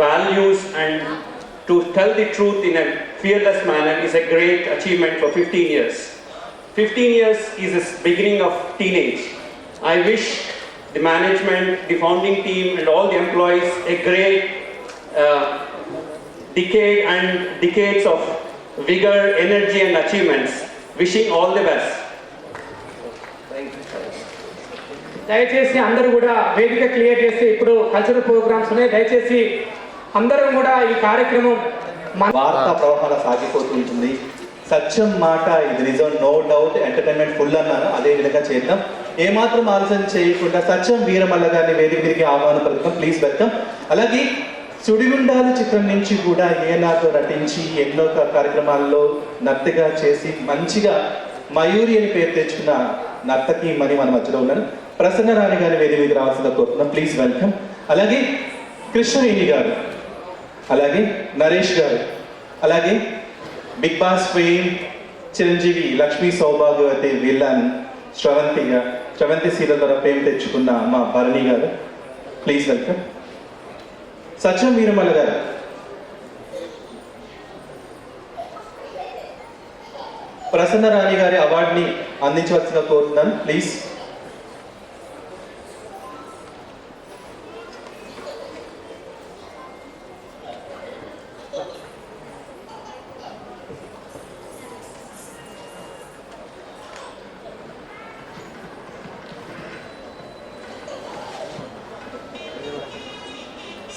values and to tell the truth in a fearless manner is a great achievement for 15 years. 15 years is the beginning of teenage. I wish the management, the founding team and all the employees a great decade and decades of vigor, energy and achievements. Wishing all the best. దయచేసి అందరూ కూడా వేదిక clear చేసి ఇప్పుడు cultural programmes ఉన్నాయి. దయచేసి అందరూ కూడా ఈ కార్యక్రమం వార్తా ప్రవాహాల సాగిపోతుంటుంది. సత్యం మాట ఇది నిజం, నో డౌట్. ఎంటర్టైన్మెంట్ ఫుల్ అన్నాను, అదే విధంగా చేద్దాం. ఏమాత్రం ఆలోచన చేయకుండా సత్యం వీరమల్ల గారిని వేదిక తిరిగి ఆహ్వాన పథకం ప్లీజ్ వెల్కమ్. అలాగే సుడిగుండాలు చిత్రం నుంచి కూడా ఏనాతో నటించి ఎన్నో కార్యక్రమాల్లో నర్తగా చేసి మంచిగా మయూరి అని పేరు తెచ్చుకున్న నర్తకి మని మన మధ్యలో ఉన్నారు. ప్రసన్న రాణి గారి వేదిక మీద రావాల్సిందిగా కోరుతున్నాం, ప్లీజ్ వెల్కమ్. అలాగే కృష్ణవేణి గారు, అలాగే నరేష్ గారు, అలాగే Bigg Boss fame Chiranjeevi Lakshmi Sowbhagyavathi villain Sravanthi serial ద్వారా ఫేమ్ తెచ్చుకున్న మా భరణి గారు, ప్లీజ్ వెల్కమ్. సత్యం వీరమల్ల గారు, ప్రసన్న రాణి గారి అవార్డుని అందించవలసిందిగా కోరుతున్నాను, ప్లీజ్.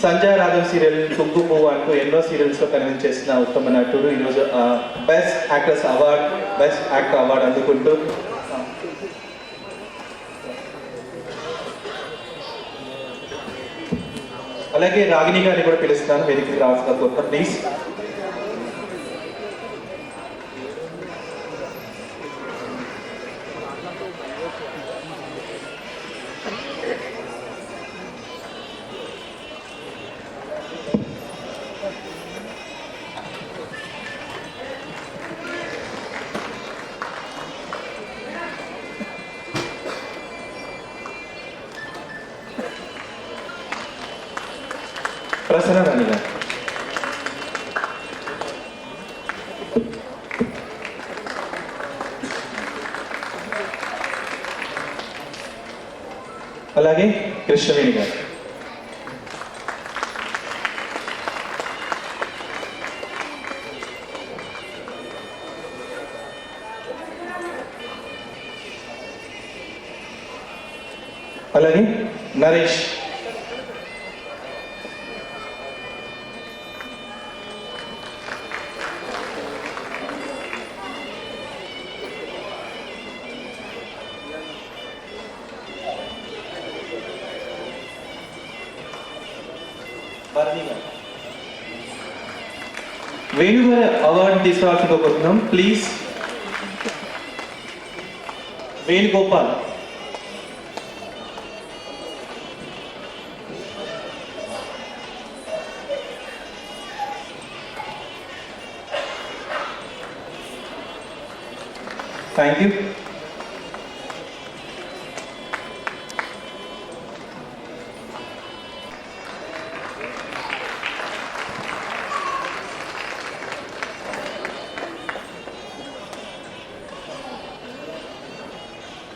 సంజయ్ రాఘవ్ సీరియల్, కుంకు పువ్వు అంటూ ఎన్నో సీరియల్స్లో కన్విన్స్ చేసిన ఉత్తమ నటుడు ఈరోజు best actress award, best actor award అందుకుంటూ అలాగే రాగిణి గారిని కూడా పిలుస్తున్నాను, వేదికకి రావాల్సిన కోరుతాను, ప్లీజ్. ప్రసన్న రాణి గారు, అలాగే కృష్ణవేణి గారు, అలాగే నరేష్, వేణు గారి అవార్డు తీసుకురావాల్సిందిగా కోరుతున్నాం, ప్లీజ్. Venugopal, thank you.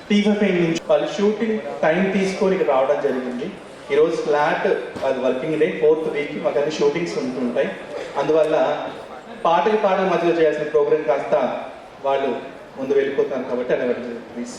టీఫైన్ నుంచి వాళ్ళు షూటింగ్ టైం తీసుకొని ఇక్కడ రావడం జరిగింది. ఈరోజు ఫ్లాట్ అది వర్కింగ్ డే 4th వీక్ మాకు అన్ని షూటింగ్స్ ఉంటుంటాయి. అందువల్ల పాటకి మధ్యలో చేయాల్సిన ప్రోగ్రామ్ కాస్త వాళ్ళు ముందు వెళ్ళిపోతాను కాబట్టి అలా ప్లీజ్.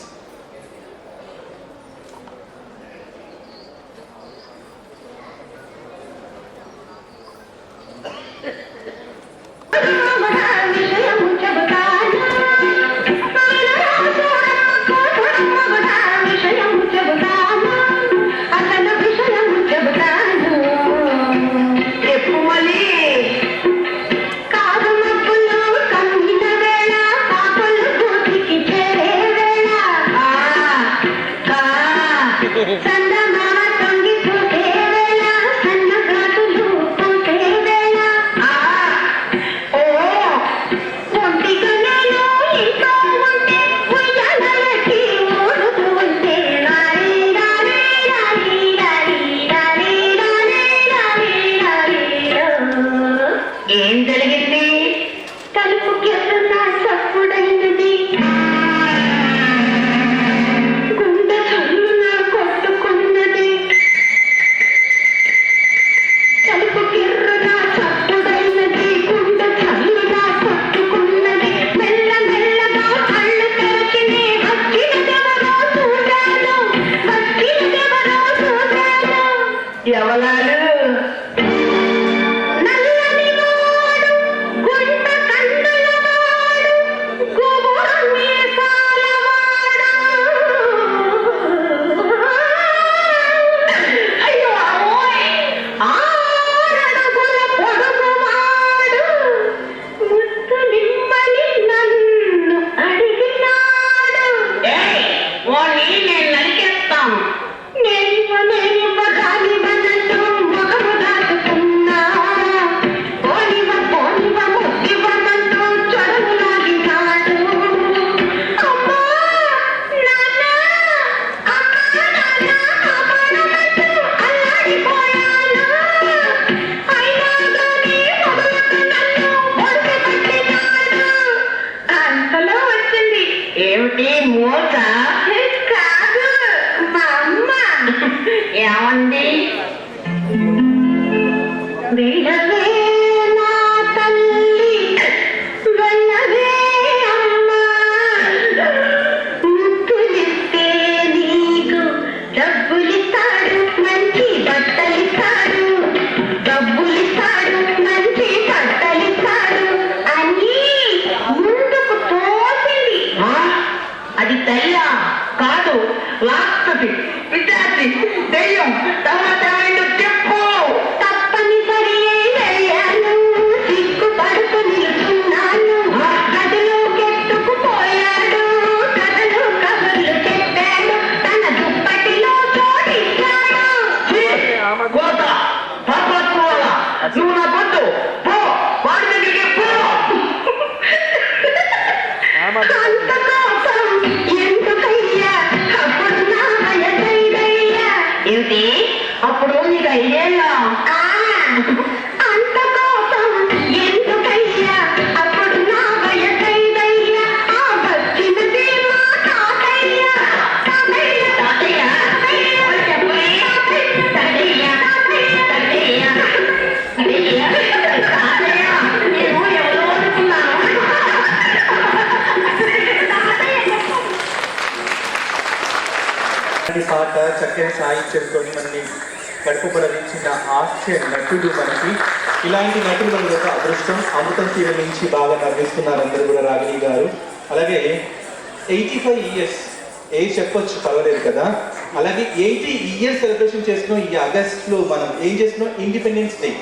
పాట చక్కని సాహిత్యంతో మనని కడుపుపడించిన హాస్య నటుడు మనకి ఇలాంటి నటులు మనకి ఒక అదృష్టం. అమృతం తీర నుంచి బాగా నవ్విస్తున్నారు అందరూ కూడా రాగిణి గారు. అలాగే 85 years ఏజ్ చెప్పొచ్చు పర్వాలేదు కదా. అలాగే 80 years సెలబ్రేషన్ చేస్తున్నాం ఈ ఆగస్టులో. మనం ఏం చేస్తున్నాం? ఇండిపెండెన్స్ డే,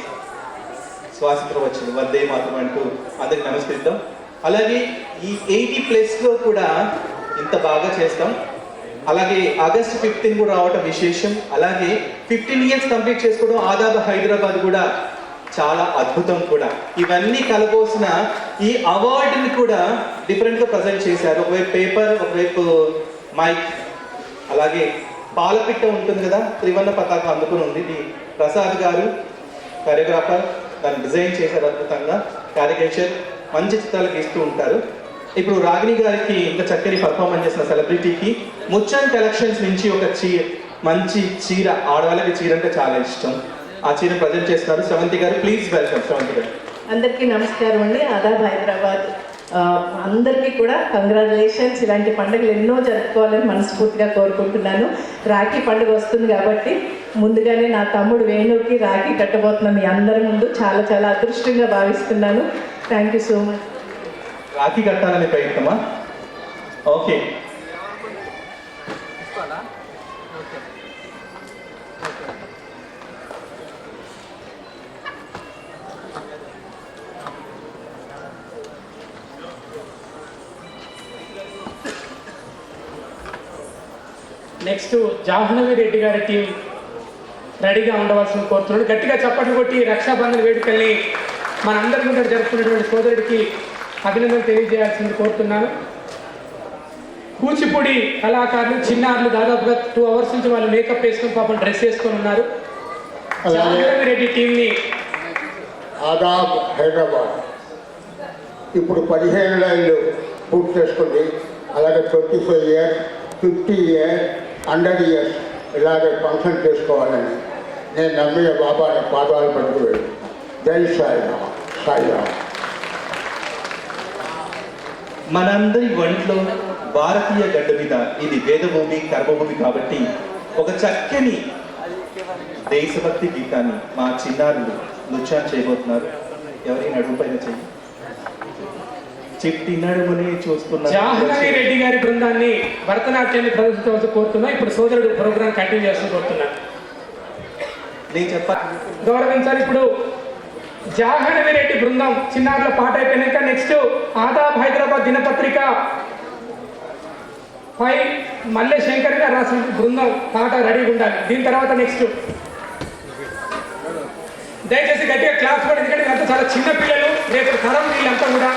స్వాతంత్రం వచ్చింది, వందే మాతరం అంటూ అందరికి నమస్కరిద్దాం. అలాగే ఈ 80+ కూడా ఇంత బాగా చేస్తాం. అలాగే ఆగస్ట్ 15 కూడా రావటం విశేషం. అలాగే 15 years కంప్లీట్ చేసుకోవడం ఆదాబ్ హైదరాబాద్ కూడా చాలా అద్భుతం కూడా. ఇవన్నీ కలబోసిన ఈ అవార్డుని కూడా డిఫరెంట్గా ప్రజెంట్ చేశారు. ఒకవైపు పేపర్, ఒకవైపు మైక్, అలాగే పాలపిట్ట ఉంటుంది కదా, త్రివర్ణ పతాకం అందుకుని ఉంది. ఇది ప్రసాద్ గారు కొరియోగ్రాఫర్, దాన్ని డిజైన్ చేశారు అద్భుతంగా. క్యారికేచర్ మంచి చిత్రాలు గీస్తూ ఉంటారు. ఇప్పుడు రాగిణి గారికి ఇంత చక్కని పర్ఫార్మెన్స్ చేసిన సెలబ్రిటీకి ముచ్చన్ కలెక్షన్స్ నుంచి ఒక మంచి చీర, ఆడవాళ్ళకి చీర అంటే చాలా ఇష్టం, ఆ చీర ప్రజెంట్ చేస్తున్నారు. శ్రవంతి గారు, ప్లీజ్ వెల్కమ్. శ్రవంతి గారు. అందరికీ నమస్కారం అండి. ఆదాబ్ హైదరాబాద్. అందరికీ కూడా కంగ్రాచులేషన్స్. ఇలాంటి పండుగలు ఎన్నో జరుపుకోవాలని మనస్ఫూర్తిగా కోరుకుంటున్నాను. రాఖీ పండుగ వస్తుంది కాబట్టి ముందుగానే నా తమ్ముడు వేణుకి రాఖీ కట్టబోతున్నాను మీ అందరి ముందు. చాలా చాలా అదృష్టంగా భావిస్తున్నాను. Thank you so much. Rakhi కట్టాలనే ప్రయత్నమా? ఓకే. నెక్స్ట్ జాహ్నవి రెడ్డి గారి టీం రెడీగా ఉండవలసిన కోరుతున్నాడు. గట్టిగా చప్పట్లు కొట్టి రక్షాబంధన్ వేడుకల్ని మనందరి ముందు జరుపుకున్నటువంటి సోదరుడికి అభినందనలు తెలియజేయాల్సింది కోరుతున్నాను. కూచిపూడి కళాకారులు, చిన్నారులు దాదాపుగా 2 hours నుంచి వాళ్ళు మేకప్ వేసుకొని పాపం డ్రెస్ వేసుకొని ఉన్నారు. జాహ్నవి రెడ్డి టీంని ఆదాబ్ హైదరాబాద్ ఇప్పుడు 15 ఏళ్ళు పూర్తి చేసుకుంది. అలాగే 25 years, 50 years, 100 years ఇలాగే ఫంక్షన్ చేసుకోవాలని నేను నమ్మిన బాబాని పాదాలు పట్టుకుపోయాడు. జై సాయిరామ్. సాయిరామ్. మనందరి ఒంట్లో భారతీయ గడ్డ మీద ఇది వేదభూమి, కర్మభూమి కాబట్టి ఒక చక్కని దేశభక్తి గీతాన్ని మా చిన్నారులు నృత్యాన్ని చేయబోతున్నారు. ఎవరైనా అడుగు పైన చెయ్యి. చిట్టి నడుముని చూస్తున్న జాహ్నవి రెడ్డి గారి బృందాన్ని భరతనాట్యాన్ని ప్రదర్శించవలసి కోరుతున్నా. ఇప్పుడు సోదరుడు ప్రోగ్రామ్ కంటిన్యూ చేస్తూ కోరుతున్నా. నేను చెప్పాలి, గౌరవించాలి. ఇప్పుడు జాహ్నవి రెడ్డి బృందం చిన్నారుల పాట అయిపోయినాక నెక్స్ట్ ఆదాబ్ హైదరాబాద్ దినపత్రిక పై మల్లె శంకర్ గారు రాసిన బృందం పాట రెడీగా ఉండాలి. దీని తర్వాత నెక్స్ట్ దయచేసి గట్టిగా క్లాస్ కూడా, ఎందుకంటే వీళ్ళంతా చాలా చిన్న పిల్లలు, రేపు తరం వీళ్ళంతా కూడా.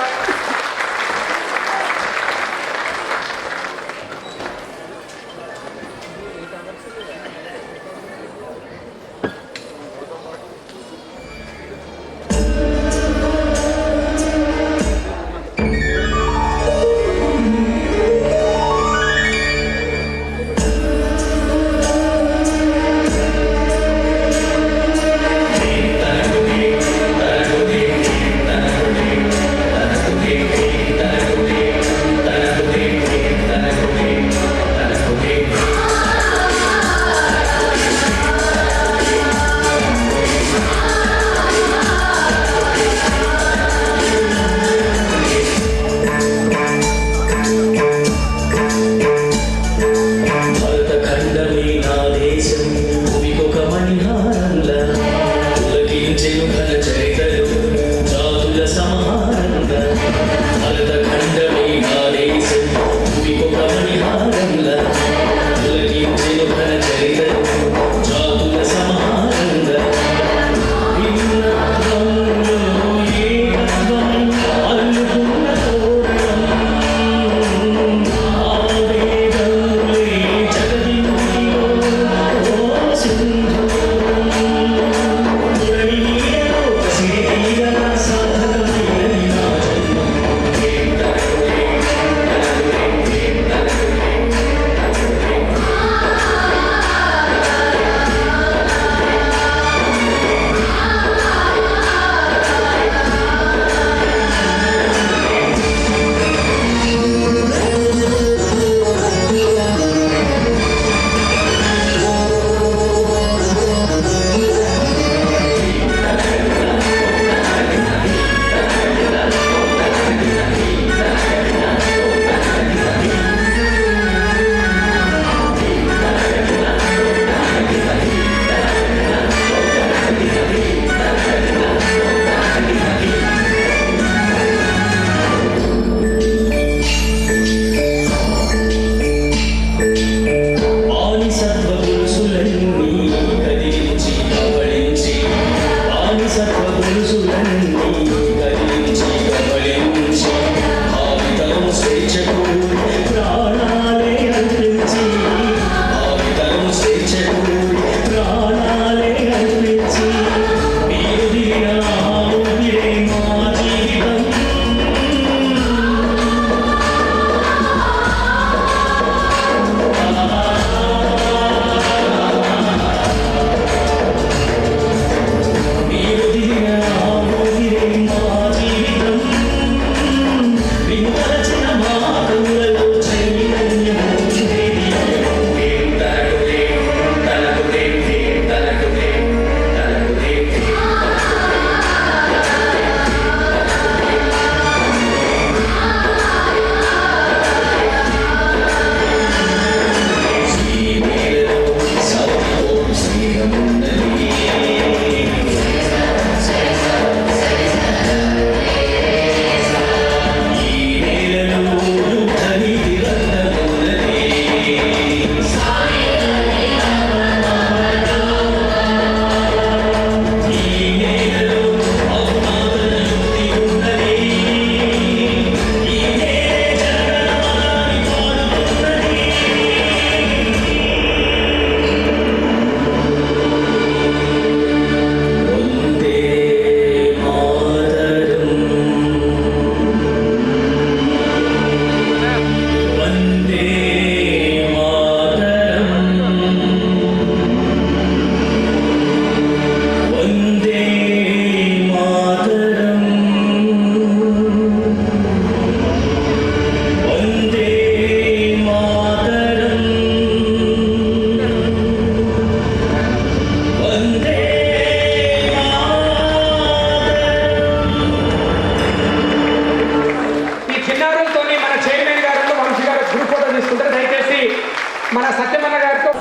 సత్యమన్న గారితో.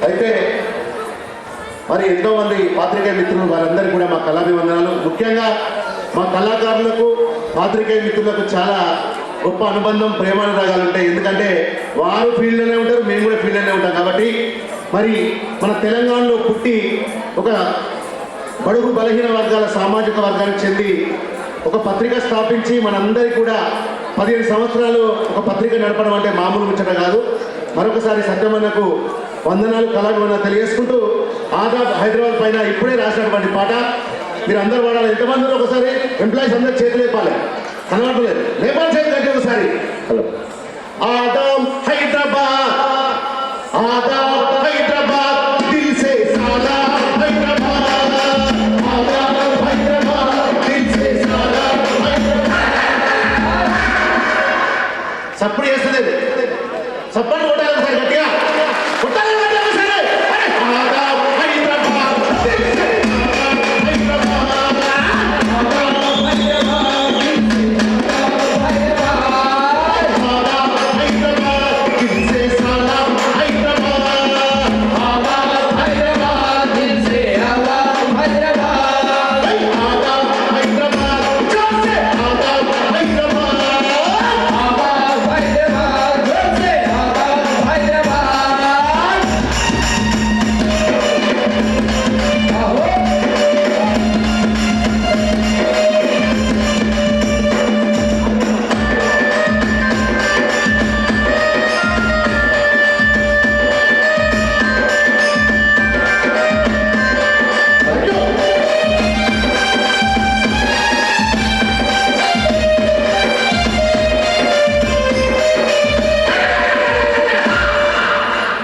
అయితే మరి ఎంతోమంది పాత్రికేయ మిత్రులు వారందరికీ కూడా మా కళాభివందనాలు. ముఖ్యంగా మా కళాకారులకు పాత్రికేయ మిత్రులకు చాలా గొప్ప అనుబంధం, ప్రేమానురాగాలు ఉంటాయి. ఎందుకంటే వారు ఫీల్డ్లోనే ఉంటారు, మేము కూడా ఫీల్డ్లోనే ఉంటాం. కాబట్టి మరి మన తెలంగాణలో పుట్టి ఒక బడుగు బలహీన వర్గాల సామాజిక వర్గానికి చెంది ఒక పత్రిక స్థాపించి మనందరికీ కూడా 15 సంవత్సరాలు ఒక పత్రిక నడపడం అంటే మామూలు ముచ్చట కాదు. మరొకసారి సత్యమన్నకు వందనాలు, కళాభివందనాలు తెలియజేసుకుంటూ ఆదాబ్ హైదరాబాద్ పైన ఇప్పుడే రాసినటువంటి పాట మీరు అందరూ వాడాలి. ఎంతమంది ఒకసారి ఎంప్లాయీస్ అందరూ చేతులు లేపాలి, కనబడలేదు, లేపాలి చేతులు కట్టి ఒకసారి. హలో. ఆదాబ్ హైదరాబాద్, ఆదాబ్ హైదరాబాద్, దిల్ సే సలాం హైదరాబాద్, ఆదాబ్ హైదరాబాద్, దిల్ సే సలాం హైదరాబాద్. సప్పుడు చేస్తలేదు, సప్పని కొట్టాలి ఒకసారి గట్టిగా, కొట్టాలి ఒకసారి. ఆదాబ్ హైదరాబాద్, దిల్ సే సలాం హైదరాబాద్, ఆదాబ్ హైదరాబాద్, దిల్ సే సలాం హైదరాబాద్, ఆదాబ్ హైదరాబాద్, దిల్ సే సలాం హైదరాబాద్, ఆదాబ్ హైదరాబాద్, జోర్ సే ఆదాబ్ హైదరాబాద్, ఆదాబ్ హైదరాబాద్, జోర్ సే ఆదాబ్ హైదరాబాద్.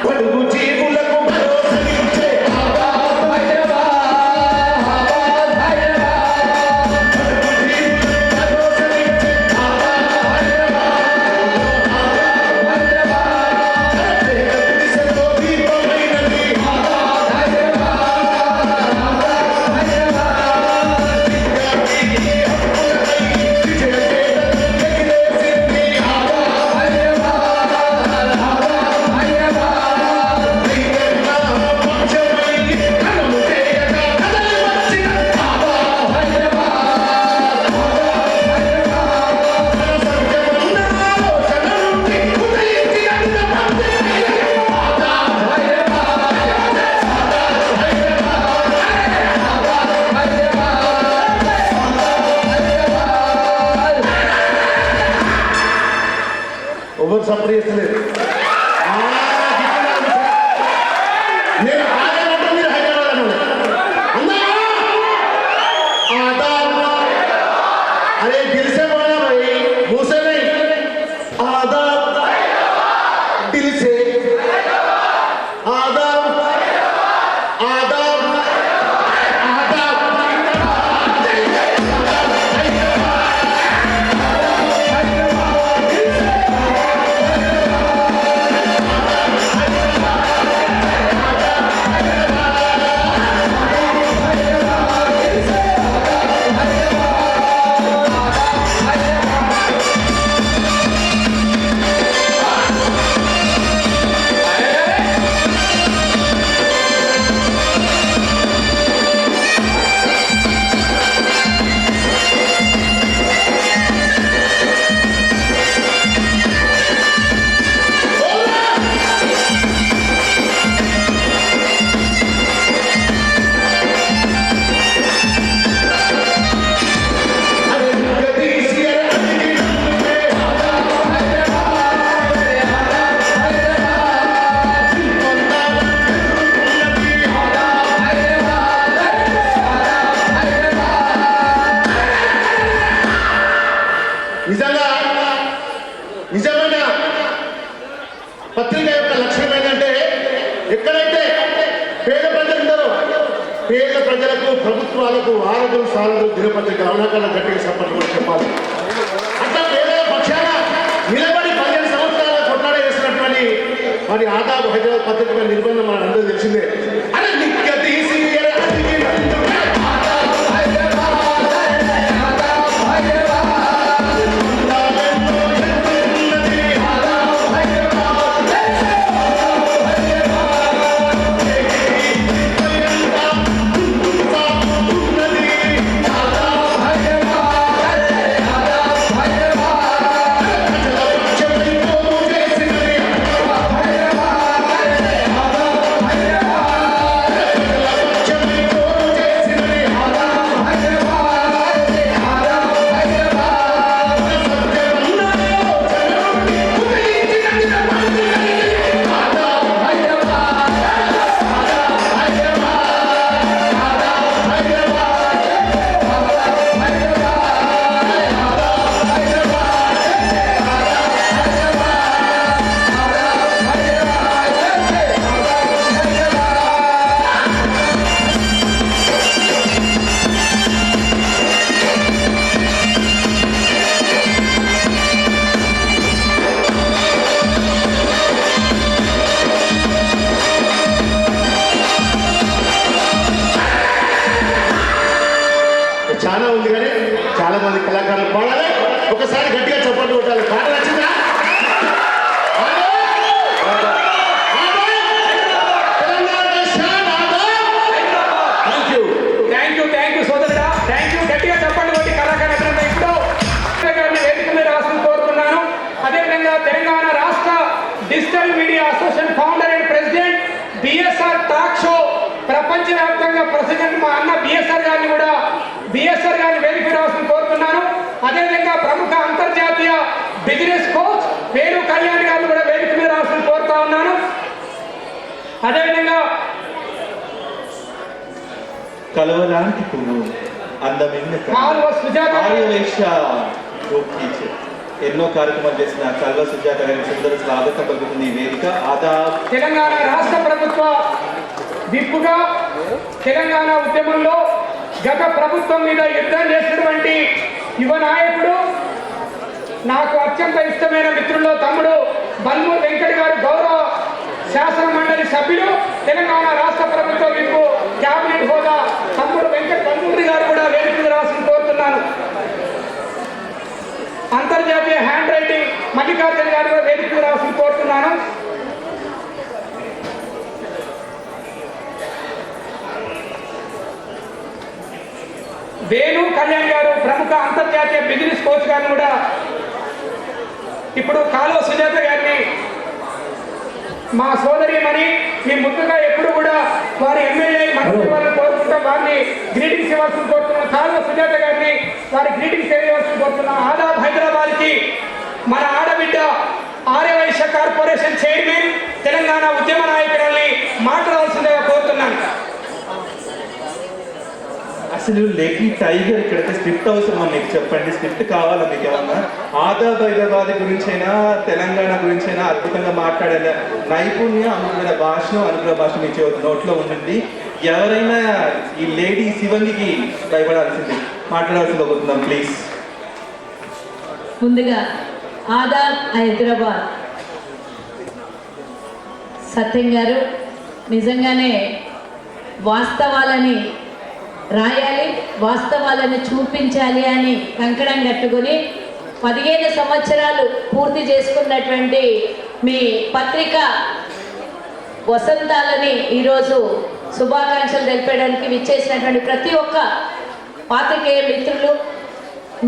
బడుగు జీవులకు భరోసానిచ్చే ఆదాబ్ హైదరాబాద్, ఆదాబ్ హైదరాబాద్, బడుగు జీవులకు భరోసానిచ్చే ఆదాబ్ హైదరాబాద్, ఆదాబ్ హైదరాబాద్, పేద గుడిసెలో దీపమైనది ఆదాబ్ హైదరాబాద్, ఆదాబ్ హైదరాబాద్, విద్యార్థి హక్కులకై విజయకేతనం ఎగిరేసింది ఆదాబ్ హైదరాబాద్, ఆదాబ్ హైదరాబాద్, రైతన్న పక్షమై కలము చేయగా కదలి వచ్చిన ఆదాబ్ హైదరాబాద్, ఆదాబ్ హైదరాబాద్, మన సత్యమన్న ఆలోచన నుండి ఉదయించిన పత్రిక ఆదాబ్ హైదరాబాద్, ఆదాబ్ హైదరాబాద్, ఆదాబ్ హైదరాబాద్, ఆదాబ్ హైదరాబాద్. ఎవరు సపోర్ట్ చేస్తలేదు? నేను ఆదాబ్ మీరు హైదరాబాద్ అన్నా आदाब, अरे दिल से बोलना भाई, मुंह से नहीं. आदाब, दिल से आदाब, आदाब, आदाब. నిజమైన పత్రిక యొక్క లక్ష్యం ఏంటంటే ఎక్కడైతే పేద ప్రజలు ఉన్నారో పేద ప్రజలకు ప్రభుత్వాలకు వారధులు సాలదు దినపత్రిక అవునాకన్నా గట్టిగా సపోర్ట్ కూడా చెప్పాలి. అట్లా పేద పక్షాన నిలబడి 15 సంవత్సరాల కొట్లాడ చేసినటువంటి మరి ఆదాబ్ హైదరాబాద్ పత్రిక నిర్బంధం మన అందరూ తెలిసిందే. అరే నిత్య తీసి కళాకారులు పాడాలి. ఒకసారి గట్టిగా చప్పట్లు కొట్టాలి. పాట నచ్చిందా? థ్యాంక్ యూ సోదరుడా, థ్యాంక్ యూ. గట్టిగా చెప్పండి కొట్టి కళాకారులు. ఇప్పుడు వేదిక మీద రాసుకుని కోరుతున్నాను. అదేవిధంగా తెలంగాణ రాష్ట్ర digital media association founder and president, BSR talk show ప్రపంచవ్యాప్తంగా ప్రెసిడెంట్ మా అన్న బిఎస్ఆర్ గారిని వేదిక రాసుకుని కోరుతున్నాను. అదేవిధంగా ప్రముఖ అంతర్జాతీయ బిజినెస్ కోచ్ వేణు కళ్యాణ్ గారిని కూడా వేదిక మీద రాసుకుని కోరుతా ఉన్నాను. అదేవిధంగా కలవలాంటి పువ్వు అందమైన ఎన్నో కార్యక్రమాలు చేసిన కల్వ సుజాత గారి సుందర స్వాగతం పలుకుతుంది ఈ వేదిక. తెలంగాణ రాష్ట్ర ప్రభుత్వ విప్పుగా తెలంగాణ ఉద్యమంలో గత ప్రభుత్వం మీద యుద్ధం చేసినటువంటి యువ నాయకుడు, నాకు అత్యంత ఇష్టమైన మిత్రుల్లో తమ్ముడు బల్మూరు వెంకట్ గారు, గౌరవ శాసన మండలి సభ్యులు, తెలంగాణ రాష్ట్ర ప్రభుత్వ విప్పు క్యాబినెట్ హోదా తమ్ముడు వెంకట్ బల్మూరి గారు కూడా వేదిక మీద రాసుకుని కోరుతున్నాను. అంతర్జాతీయ హ్యాండ్ రైటింగ్ మల్లికార్జున గారు కూడా వేదిక మీద రాసుకుని కోరుతున్నాను. వేణు కళ్యాణ్ గారు ప్రముఖ అంతర్జాతీయ బిజినెస్ కోచ్ గారిని కూడా, ఇప్పుడు కాలువ సుజాత గారిని మా సోదరిమణి, మీ ముందుగా ఎప్పుడు కూడా వారి ఎమ్మెల్యే మంత్రి వారిని కోరుకుంటాం, వారిని గ్రీటింగ్స్ ఇవ్వాల్సింది కోరుతున్నాం. కాలువ సుజాత గారిని వారి గ్రీటింగ్స్ ఇవ్వాల్సింది కోరుతున్నాం. ఆదాబ్ హైదరాబాద్కి మన ఆడబిడ్డ ఆర్యవైశ్య కార్పొరేషన్ చైర్మన్, తెలంగాణ ఉద్యమ నాయకురాల్ని మాట్లాడాల్సిందిగా కోరుతున్నాను. అసలు లేకి టైగర్ ఇక్కడైతే స్క్రిప్ట్ అవసరం మీకు చెప్పండి, స్క్రిప్ట్ కావాలా మీకు ఏమన్నా? ఆదాబ్ హైదరాబాద్ గురించైనా తెలంగాణ గురించైనా అద్భుతంగా మాట్లాడే నైపుణ్యం, అనుకున్న భాషను అనుకున్న భాష మీ నోట్లో ఉంటుంది. ఎవరైనా ఈ లేడీ శివంగికి భయపడాల్సింది, మాట్లాడాల్సింది కోరుతున్నాం ప్లీజ్. ముందుగా ఆదాబ్ హైదరాబాద్. సత్యం గారు నిజంగానే వాస్తవాలని రాయాలి, వాస్తవాలను చూపించాలి అని కంకణం కట్టుకొని 15 సంవత్సరాలు పూర్తి చేసుకున్నటువంటి మీ పత్రిక వసంతాలని ఈరోజు శుభాకాంక్షలు తెలిపడానికి విచ్చేసినటువంటి ప్రతి ఒక్క పాత్రికేయ మిత్రులు,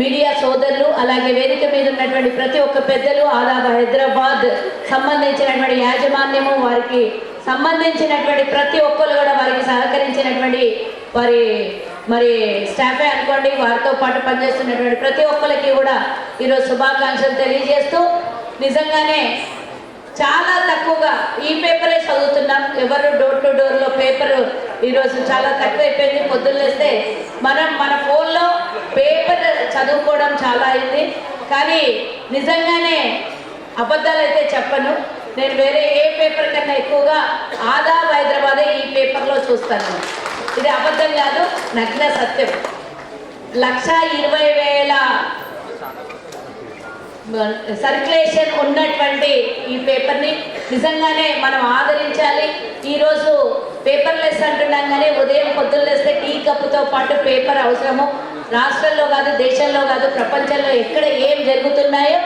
మీడియా సోదరులు, అలాగే వేదిక మీద ఉన్నటువంటి ప్రతి ఒక్క పెద్దలు, ఆదాబ్ హైదరాబాద్ సంబంధించినటువంటి యాజమాన్యము, వారికి సంబంధించినటువంటి ప్రతి ఒక్కరు కూడా వారికి సహకరించినటువంటి మరి స్టాఫే అనుకోండి, వారితో పాటు పనిచేస్తున్నటువంటి ప్రతి ఒక్కరికి కూడా ఈరోజు శుభాకాంక్షలు తెలియజేస్తూ, నిజంగానే చాలా తక్కువగా ఈ పేపరే చదువుతున్నాం. ఎవరు డోర్ టు డోర్లో పేపర్ ఈరోజు చాలా తక్కువైపోయింది. పొద్దున్నేస్తే మనం మన ఫోన్లో పేపర్ చదువుకోవడం చాలా అయింది. కానీ నిజంగానే అబద్ధాలు అయితే చెప్పను, నేను వేరే ఏ పేపర్ కన్నా ఎక్కువగా ఆదాబ్ హైదరాబాదే ఈ పేపర్లో చూస్తాను. ఇది అబద్ధం కాదు, నగ్న సత్యం. 1,20,000 సర్క్యులేషన్ ఉన్నటువంటి ఈ పేపర్ని నిజంగానే మనం ఆదరించాలి. ఈరోజు పేపర్లెస్ అంటున్నాం, కానీ ఉదయం పొద్దున్నేస్తే టీ కప్పుతో పాటు పేపర్ అవసరము. రాష్ట్రంలో కాదు, దేశంలో కాదు, ప్రపంచంలో ఎక్కడ ఏం జరుగుతున్నాయో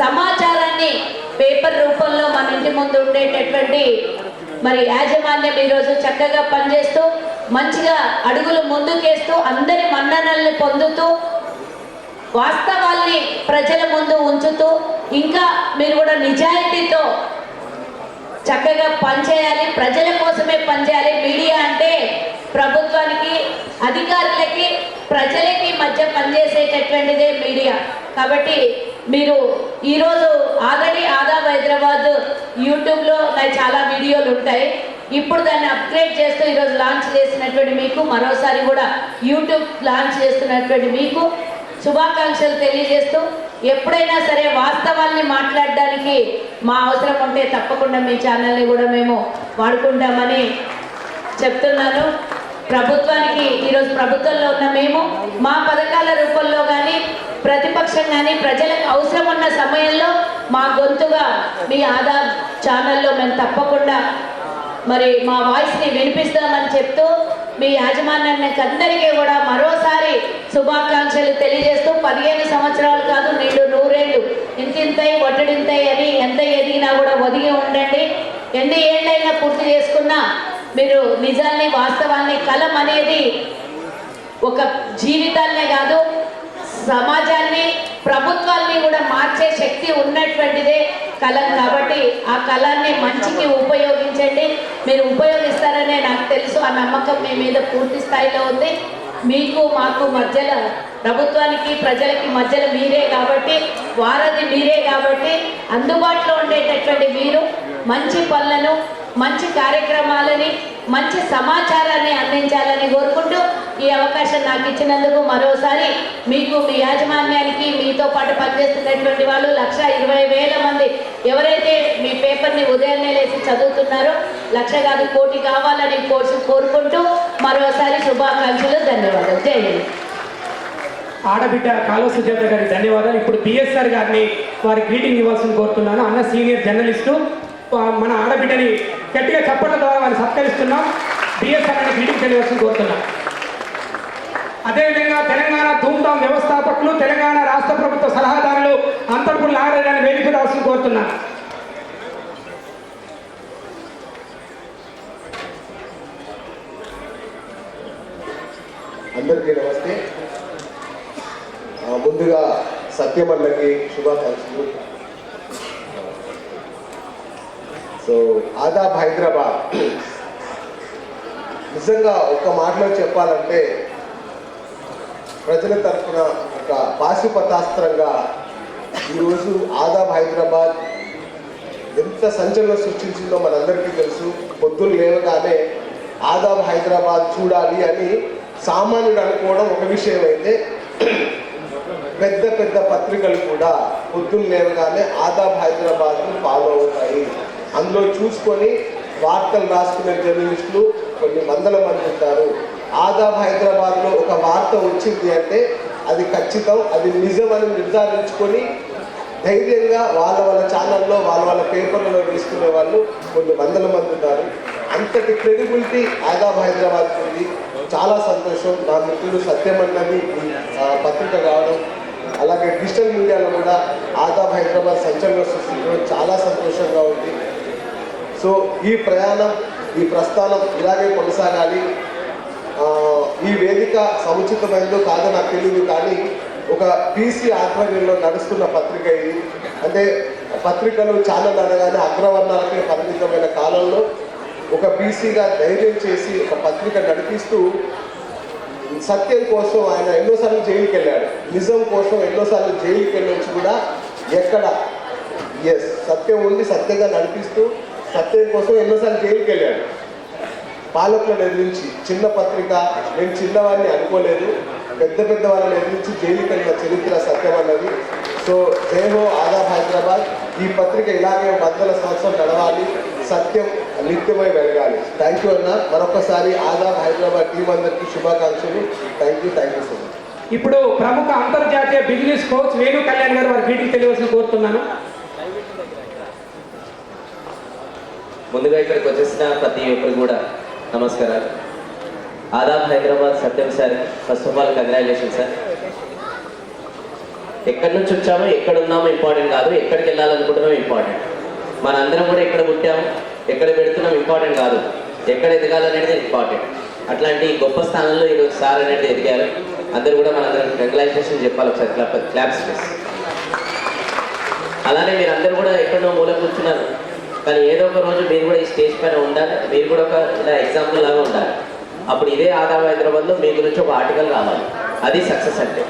సమాచారాన్ని పేపర్ రూపంలో మన ఇంటి ముందు ఉండేటటువంటి మరి యాజమాన్యం ఈరోజు చక్కగా పనిచేస్తూ, మంచిగా అడుగులు ముందుకేస్తూ, అందరి మన్ననల్ని పొందుతూ, వాస్తవాల్ని ప్రజల ముందు ఉంచుతూ, ఇంకా మీరు కూడా నిజాయితీతో చక్కగా పనిచేయాలి, ప్రజల కోసమే పనిచేయాలి. మీడియా అంటే ప్రభుత్వానికి, అధికారులకి, ప్రజలకి మధ్య పనిచేసేటటువంటిదే మీడియా. కాబట్టి మీరు ఈరోజు ఆల్రెడీ ఆదాబ్ హైదరాబాద్ యూట్యూబ్లో చాలా వీడియోలు ఉంటాయి. ఇప్పుడు దాన్ని అప్గ్రేడ్ చేస్తూ ఈరోజు లాంచ్ చేసినటువంటి మీకు, మరోసారి కూడా యూట్యూబ్ లాంచ్ చేస్తున్నటువంటి మీకు శుభాకాంక్షలు తెలియజేస్తూ, ఎప్పుడైనా సరే వాస్తవాల్ని మాట్లాడడానికి మా అవసరం ఉంటే తప్పకుండా మీ ఛానల్ని కూడా మేము వాడుకుంటామని చెప్తున్నాను. ప్రభుత్వానికి ఈరోజు ప్రభుత్వంలో ఉన్న మేము మా పథకాల రూపంలో కానీ, ప్రతిపక్షం కానీ, ప్రజలకు అవసరం ఉన్న సమయంలో మా గొంతుగా మీ ఆదాబ్ ఛానల్లో మేము తప్పకుండా మరి మా వాయిస్ని వినిపిస్తామని చెప్తూ, మీ యాజమాన్యానికి అందరికీ కూడా మరోసారి శుభాకాంక్షలు తెలియజేస్తూ 15 సంవత్సరాలు కాదు నీళ్ళు 100 ఏళ్ళు ఇంతింతై ఒట్టడింతై అని ఎంత ఎదిగినా కూడా ఒదిగి ఉండండి. ఎన్ని ఏళ్ళైనా పూర్తి చేసుకున్నా మీరు నిజాన్ని వాస్తవాన్ని కలం అనేది ఒక జీవితాలనే కాదు సమాజాన్ని ప్రభుత్వాల్ని కూడా మార్చే శక్తి ఉన్నటువంటిదే కళం. కాబట్టి ఆ కళాన్ని మంచికి ఉపయోగించండి. మీరు ఉపయోగిస్తారనే నాకు తెలుసు. ఆ నమ్మకం మీ మీద పూర్తి స్థాయిలో ఉంది. మీకు మాకు మధ్యలో ప్రభుత్వానికి ప్రజలకి మధ్యలో మీరే కాబట్టి వారధి మీరే కాబట్టి అందుబాటులో ఉండేటటువంటి మీరు మంచి పనులను మంచి కార్యక్రమాలని మంచి సమాచారాన్ని అందించాలని కోరుకుంటూ ఈ అవకాశం నాకు ఇచ్చినందుకు మరోసారి మీకు మీ యాజమాన్యానికి మీతో పాటు పనిచేస్తున్నటువంటి వాళ్ళు 1,20,000 మంది ఎవరైతే మీ పేపర్ని ఉదయాన్నే లేచి చదువుతున్నారో 1,00,000 కాదు 1,00,00,000 కావాలని కోరుకుంటూ మరోసారి శుభాకాంక్షలు. ధన్యవాదాలు. జై హింద్. ఆడబిడ్డ కాలువ సుజాత గారికి ధన్యవాదాలు. ఇప్పుడు బిఎస్ఆర్ గారిని వారి గ్రీటింగ్ ఇవ్వాల్సింది కోరుతున్నాను. అన్న సీనియర్ జర్నలిస్టు మన ఆడబిడ్డని గట్టిగా చప్పట్ల ద్వారా వారిని సత్కరిస్తున్నాం. బిఎస్ఆర్ గారిని గ్రీటింగ్ తెలియవలసింది కోరుతున్నాం. అదేవిధంగా తెలంగాణ ధూమ్ధాం వ్యవస్థాపకులు తెలంగాణ రాష్ట్ర ప్రభుత్వ సలహాదారులు అంతర్పుల్ నాగరాజాన్ని వేదిక రావాల్సింది కోరుతున్నాం. అందరికీ నమస్తే. ముందుగా సత్యమన్నకి శుభాకాంక్షలు. సో ఆదాబ్ హైదరాబాద్. నిజంగా ఒక్క మాటలో చెప్పాలంటే ప్రజల తరఫున ఒక పాశుపతాస్త్రంగా ఈరోజు ఆదాబ్ హైదరాబాద్ ఎంత సంచలనం సృష్టించిందో మనందరికీ తెలుసు. పొద్దున్న లేవగానే ఆదాబ్ హైదరాబాద్ చూడాలి అని సామాన్యుడు అనుకోవడం ఒక విషయం అయితే పెద్ద పెద్ద పత్రికలు కూడా పొద్దున్న లేవగానే ఆదాబ్ హైదరాబాద్ను ఫాలో అవుతాయి. అందులో చూసుకొని వార్తలు రాసుకునే జర్నలిస్టులు కొన్ని వందల మంది ఉంటారు. ఆదాబ్ హైదరాబాద్లో ఒక వార్త వచ్చింది అంటే అది ఖచ్చితం, అది నిజమని నిర్ధారించుకొని ధైర్యంగా వాళ్ళ ఛానల్లో వాళ్ళ పేపర్లలో వేసుకునే వాళ్ళు కొన్ని వందల మంది ఉన్నారు. అంతటి క్రెడిబిలిటీ ఆదాబ్ హైదరాబాద్ ఉంది. చాలా సంతోషం. నా మిత్రుడు సత్యమన్నది పత్రిక కావడం, అలాగే డిజిటల్ మీడియాలో కూడా ఆదాబ్ హైదరాబాద్ సంచలనం సృష్టించడం చాలా సంతోషంగా ఉంది. సో ఈ ప్రయాణం, ఈ ప్రస్థానం ఇలాగే కొనసాగాలి. ఈ వేదిక సముచితమైందో కాదో నాకు తెలియదు, కానీ ఒక పీసీ ఆధ్వర్యంలో నడుస్తున్న పత్రిక ఇది. అంటే పత్రికలు ఛానల్ అనగానే అగ్రవర్ణాలకే పరిమితమైన కాలంలో ఒక పీసీగా ధైర్యం చేసి ఒక పత్రిక నడిపిస్తూ సత్యం కోసం ఆయన ఎన్నోసార్లు జైలుకి వెళ్ళాడు. నిజం కోసం ఎన్నోసార్లు జైలుకి వెళ్ళొచ్చి కూడా ఎక్కడ సత్యం ఉండి సత్యంగా నడిపిస్తూ సత్యం కోసం ఎన్నోసార్లు జైలుకి వెళ్ళాడు. పాలకులను ఎదిరించి చిన్న పత్రిక, నేను చిన్నవాడిని అనుకోలేదు, పెద్ద వాళ్ళని ఎదిరించి జైలుకి వెళ్ళిన చరిత్ర సత్యం అన్నది. సో జై హో ఆదాబ్ హైదరాబాద్. ఈ పత్రిక ఇలాగే 100 సంవత్సరాలు నడవాలి, సత్యం నిత్యమై వెలగాలి. థ్యాంక్ యూ అన్న. మరొకసారి ఆదాబ్ హైదరాబాద్ టీం అందరికీ శుభాకాంక్షలు. Thank you so much. ఇప్పుడు ప్రముఖ అంతర్జాతీయ బిజినెస్ కోచ్ వేణు కళ్యాణ్ గారు వారి గ్రీటింగ్ తెలియవలసిన కోరుతున్నాను. ముందుగా ఇక్కడికి వచ్చేసిన ప్రతి ఒక్కరు కూడా నమస్కారాలు. ఆదాబ్ Hyderabad Satyam sir, first of all congratulation sir. ఎక్కడి నుంచి వచ్చామో ఎక్కడ ఉన్నామో ఇంపార్టెంట్ కాదు, ఎక్కడికి వెళ్ళాలనుకుంటున్నామో ఇంపార్టెంట్. మనందరం కూడా ఎక్కడ పుట్టాము ఎక్కడ పెడుతున్నాం ఇంపార్టెంట్ కాదు, ఎక్కడ ఎదగాలనేది ఇంపార్టెంట్. అట్లాంటి గొప్ప స్థానంలో ఈరోజు సార్ అనేది ఎదిగారు. అందరూ కూడా మనందరం కంగ్రాచులేషన్ చెప్పాలి ఒకసారి క్లాప్స్ చేసి. అలానే మీరు అందరూ కూడా ఎక్కడో మూల కూర్చున్నారు, కానీ ఏదో ఒక రోజు మీరు కూడా ఈ స్టేజ్ పైన ఉండాలి. మీరు కూడా ఒక ఇలా ఎగ్జాంపుల్ లాగా ఉండాలి. అప్పుడు ఇదే ఆదాబ్ హైదరాబాద్లో మీ గురించి ఒక ఆర్టికల్ రావాలి. అది సక్సెస్ అంటే.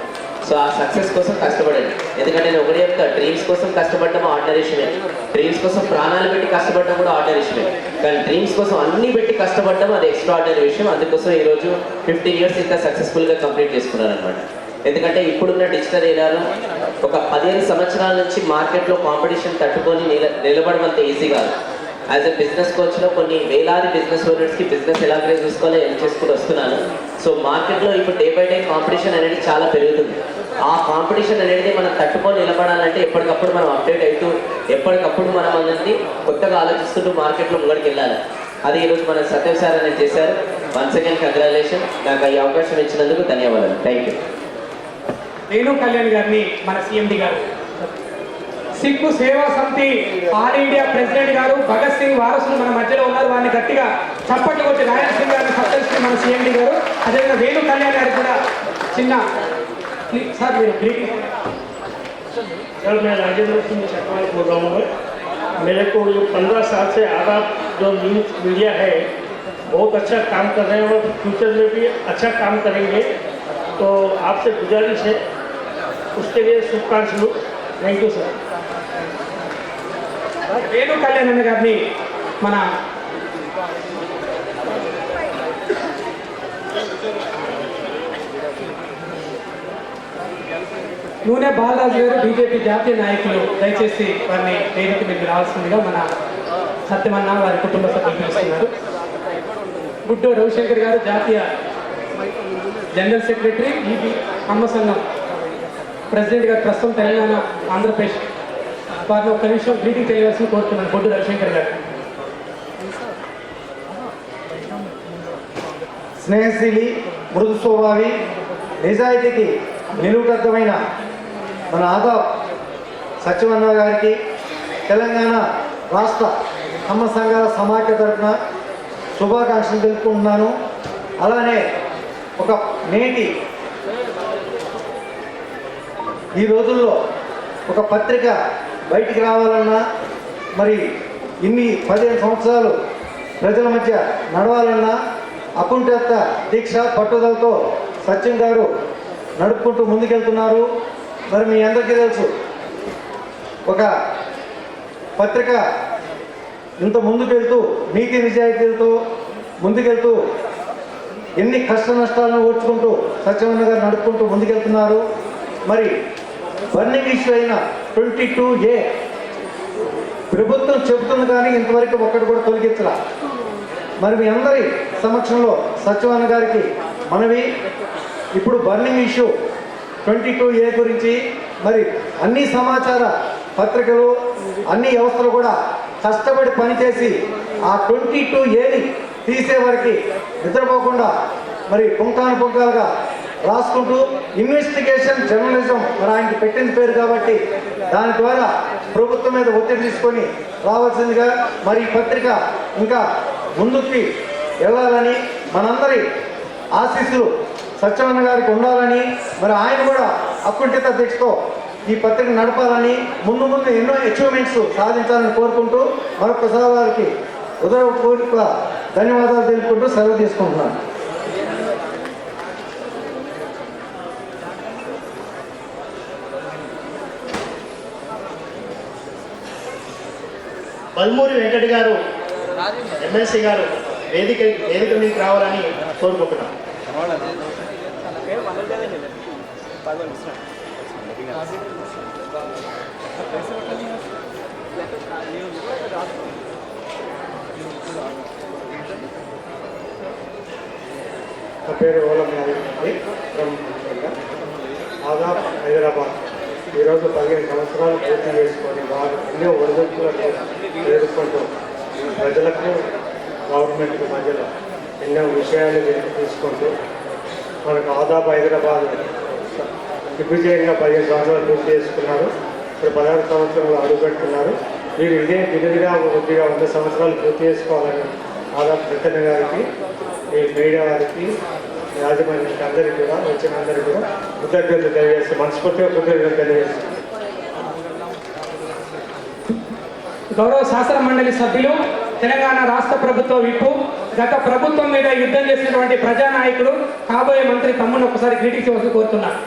సో ఆ సక్సెస్ కోసం కష్టపడండి. ఎందుకంటే నేను ఒకటే చెప్తా, డ్రీమ్స్ కోసం కష్టపడడం ఆర్డినరీ విషయమే, డ్రీమ్స్ కోసం ప్రాణాలు పెట్టి కష్టపడడం కూడా ఆర్డినరీ విషయమే, కానీ డ్రీమ్స్ కోసం అన్ని పెట్టి కష్టపడడం అది ఎక్స్ట్రా ఆర్డినరీ విషయం. అందుకోసం ఈరోజు 15 years ఇంకా సక్సెస్ఫుల్గా కంప్లీట్ చేసుకున్నారనమాట. ఎందుకంటే ఇప్పుడున్న డిజిటల్ ఏరియాలో ఒక 15 సంవత్సరాల నుంచి మార్కెట్లో కాంపిటీషన్ తట్టుకొని నిలబడడం అంత ఈజీ కాదు. యాజ్ ఎ బిజినెస్ కోచ్లో కొన్ని వేలాది బిజినెస్ ఓనర్స్కి బిజినెస్ ఎలా గ్రేజ్ చూసుకోవాలో ఏం చేసుకుంటూ వస్తున్నాను. సో మార్కెట్లో ఇప్పుడు డే బై డే కాంపిటీషన్ అనేది చాలా పెరుగుతుంది. ఆ కాంపిటీషన్ అనేది మనం తట్టుకొని నిలబడాలంటే ఎప్పటికప్పుడు మనం అప్డేట్ అవుతూ ఎప్పటికప్పుడు మనం అనేది కొత్తగా ఆలోచిస్తుంటూ మార్కెట్లో ముంగడికి వెళ్ళాలి. అది ఈరోజు మన సత్యం సార్ అనేది చేశారు. Once again congratulation. నాకు ఈ అవకాశం ఇచ్చినందుకు ధన్యవాదాలు. Thank you. వేణు కళ్యాణ్ గారిని మన సిఎండి గారు, సిక్కు సేవా సమితి ఆల్ ఇండియా ప్రెసిడెంట్ గారు భగత్ సింగ్ వారసులు మన మధ్యలో ఉన్నారు. వారిని గట్టిగా చప్పట్లు కొట్టి రాయల్ సింగ్ గారిని సత్కరిస్తున్న మన సిఎండి గారు. అదేవిధంగా వేణు కళ్యాణ్ గారికి కూడా చిన్న సార్ మీరు గ్రీటింగ్. सर मैं राजेंद्र सिंह चकवाल बोल रहा हूँ. मेरे को जो 15 साल से आदाब जो न्यूज़ मीडिया है बहुत अच्छा काम कर रहे हैं और फ्यूचर में भी अच्छा काम करेंगे. तो आपसे गुजारिश है, उसके लिए शुभकामनाएं. Thank you sir. Venu Kalyan అన్న గారిని మన నూనె బాలరాజు గారు బీజేపీ జాతీయ నాయకులు దయచేసి వారిని వేదిక మీద రావాల్సిందిగా మన సత్యమన్న వారి కుటుంబ సభ్యులు పిలుస్తున్నారు. గుడ్డో రవిశంకర్ గారు జాతీయ జనరల్ సెక్రటరీ, ఈబీ అమ్మ సంఘం ప్రెసిడెంట్ గారు, ప్రస్తుతం తెలంగాణ ఆంధ్రప్రదేశ్, వారిని ఒక్క నిమిషం గ్రీటింగ్ తెలియవలసింది కోరుతున్నాను. గుడ్డు రవిశంకర్ గారు. స్నేహశీలి, మృదు స్వభావి, నిజాయితీకి నిలువుటద్దమైన మన ఆదాబ్ సత్యమన్న గారికి తెలంగాణ రాష్ట్ర అమ్మ సంఘాల సమాఖ్య తరఫున శుభాకాంక్షలు తెలుపుకుంటున్నాను. అలానే ఒక నేటి ఈ రోజుల్లో ఒక పత్రిక బయటికి రావాలన్నా, మరి ఇన్ని 15 సంవత్సరాలు ప్రజల మధ్య నడవాలన్నా అకుంఠిత దీక్ష పట్టుదలతో సత్యం గారు నడుపుకుంటూ ముందుకెళ్తున్నారు. మరి మీ అందరికీ తెలుసు, ఒక పత్రిక ఇంత ముందుకు వెళ్తూ నీతి నిజాయితీలతో ముందుకెళ్తూ ఎన్ని కష్ట నష్టాలను ఓర్చుకుంటూ సత్యమన్న గారు నడుపుకుంటూ ముందుకెళ్తున్నారు. మరి బర్నింగ్ ఇష్యూ అయిన 22A ప్రభుత్వం చెబుతుంది కానీ ఇంతవరకు ఒక్కటి కూడా తొలగించరా. మరి మీ అందరి సమక్షంలో సత్యమన్న గారికి మనవి, ఇప్పుడు బర్నింగ్ ఇష్యూ 22A గురించి మరి అన్ని సమాచార పత్రికలు అన్ని వ్యవస్థలు కూడా కష్టపడి పనిచేసి ఆ 22Aని తీసే వరకు నిద్రపోకుండా మరి పుంకాలుగా రాసుకుంటూ ఇన్వెస్టిగేషన్ జర్నలిజం మరి ఆయనకి పెట్టిన పేరు కాబట్టి దాని ద్వారా ప్రభుత్వం మీద ఒత్తిడి తీసుకొని రావాల్సిందిగా మరి ఈ పత్రిక ఇంకా ముందుకి వెళ్ళాలని మనందరి ఆశీస్సులు సత్యమన్న గారికి ఉండాలని, మరి ఆయన కూడా అకుంఠిత దీక్షతో ఈ పత్రిక నడపాలని, ముందు ఎన్నో అచీవ్మెంట్స్ సాధించాలని కోరుకుంటూ మరొకసారి వారికి హృదయపూర్వక ధన్యవాదాలు తెలుపుకుంటూ సెలవు తీసుకుంటున్నాను. బల్మూరి వెంకట గారు ఎమ్మెల్సీ గారు వేదిక మీదకి రావాలని కోరుకుంటున్నాను. నా పేరు ఓలం ఆదాబ్ హైదరాబాద్. ఈరోజు 15 సంవత్సరాలు పూర్తి చేసుకొని వారు ఎన్నో ఒడిదుడుకులను ఎదుర్కొంటూ ప్రజలకు గవర్నమెంట్కి మధ్యలో ఎన్నో విషయాలు తీసుకుంటూ మనకు ఆదాబ్ హైదరాబాద్ దిగ్విజయంగా 15 సంవత్సరాలు పూర్తి చేసుకున్నారు. ఇప్పుడు 16 సంవత్సరాలు అడుగుపెడుతున్నారు. వీరు ఇదే విధిగా 100 సంవత్సరాలు పూర్తి చేసుకోవాలని ఆదాబ్ సత్యన్న గారికి, ఈ మీడియా వారికి, రాజమండ్రికి అందరికీ కూడా వచ్చిన అందరికీ కూడా కృతజ్ఞతలు తెలియజేస్తాం. మనస్ఫూర్తిగా కృతజ్ఞతలు తెలియజేస్తాం. గౌరవ శాసన మండలి సభ్యులు, తెలంగాణ రాష్ట్ర ప్రభుత్వ విప్పు, గత ప్రభుత్వం మీద యుద్ధం చేసినటువంటి ప్రజానాయకుడు, కాబోయే మంత్రి తమ్ముని ఒకసారి గ్రీటింగ్స్ ఇవ్వాల్సి కోరుతున్నారు.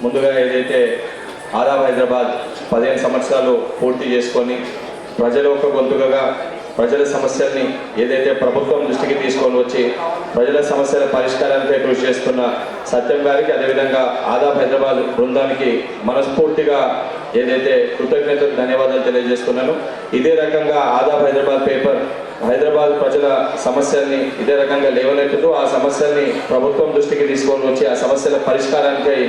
ముందుగా ఏదైతే ఆదాబ్ హైదరాబాద్ 15 సంవత్సరాలు పూర్తి చేసుకొని ప్రజల ఒక గొంతుకగా ప్రజల సమస్యల్ని ఏదైతే ప్రభుత్వం దృష్టికి తీసుకొని వచ్చి ప్రజల సమస్యల పరిష్కారానికై కృషి చేస్తున్న సత్యం గారికి, అదేవిధంగా ఆదాబ్ హైదరాబాద్ బృందానికి మనస్ఫూర్తిగా ఏదైతే కృతజ్ఞతలు ధన్యవాదాలు తెలియజేస్తున్నాను. ఇదే రకంగా ఆదాబ్ హైదరాబాద్ పేపర్ హైదరాబాద్ ప్రజల సమస్యల్ని ఇదే రకంగా లేవనెత్తుతూ ఆ సమస్యల్ని ప్రభుత్వం దృష్టికి తీసుకొని వచ్చి ఆ సమస్యల పరిష్కారానికై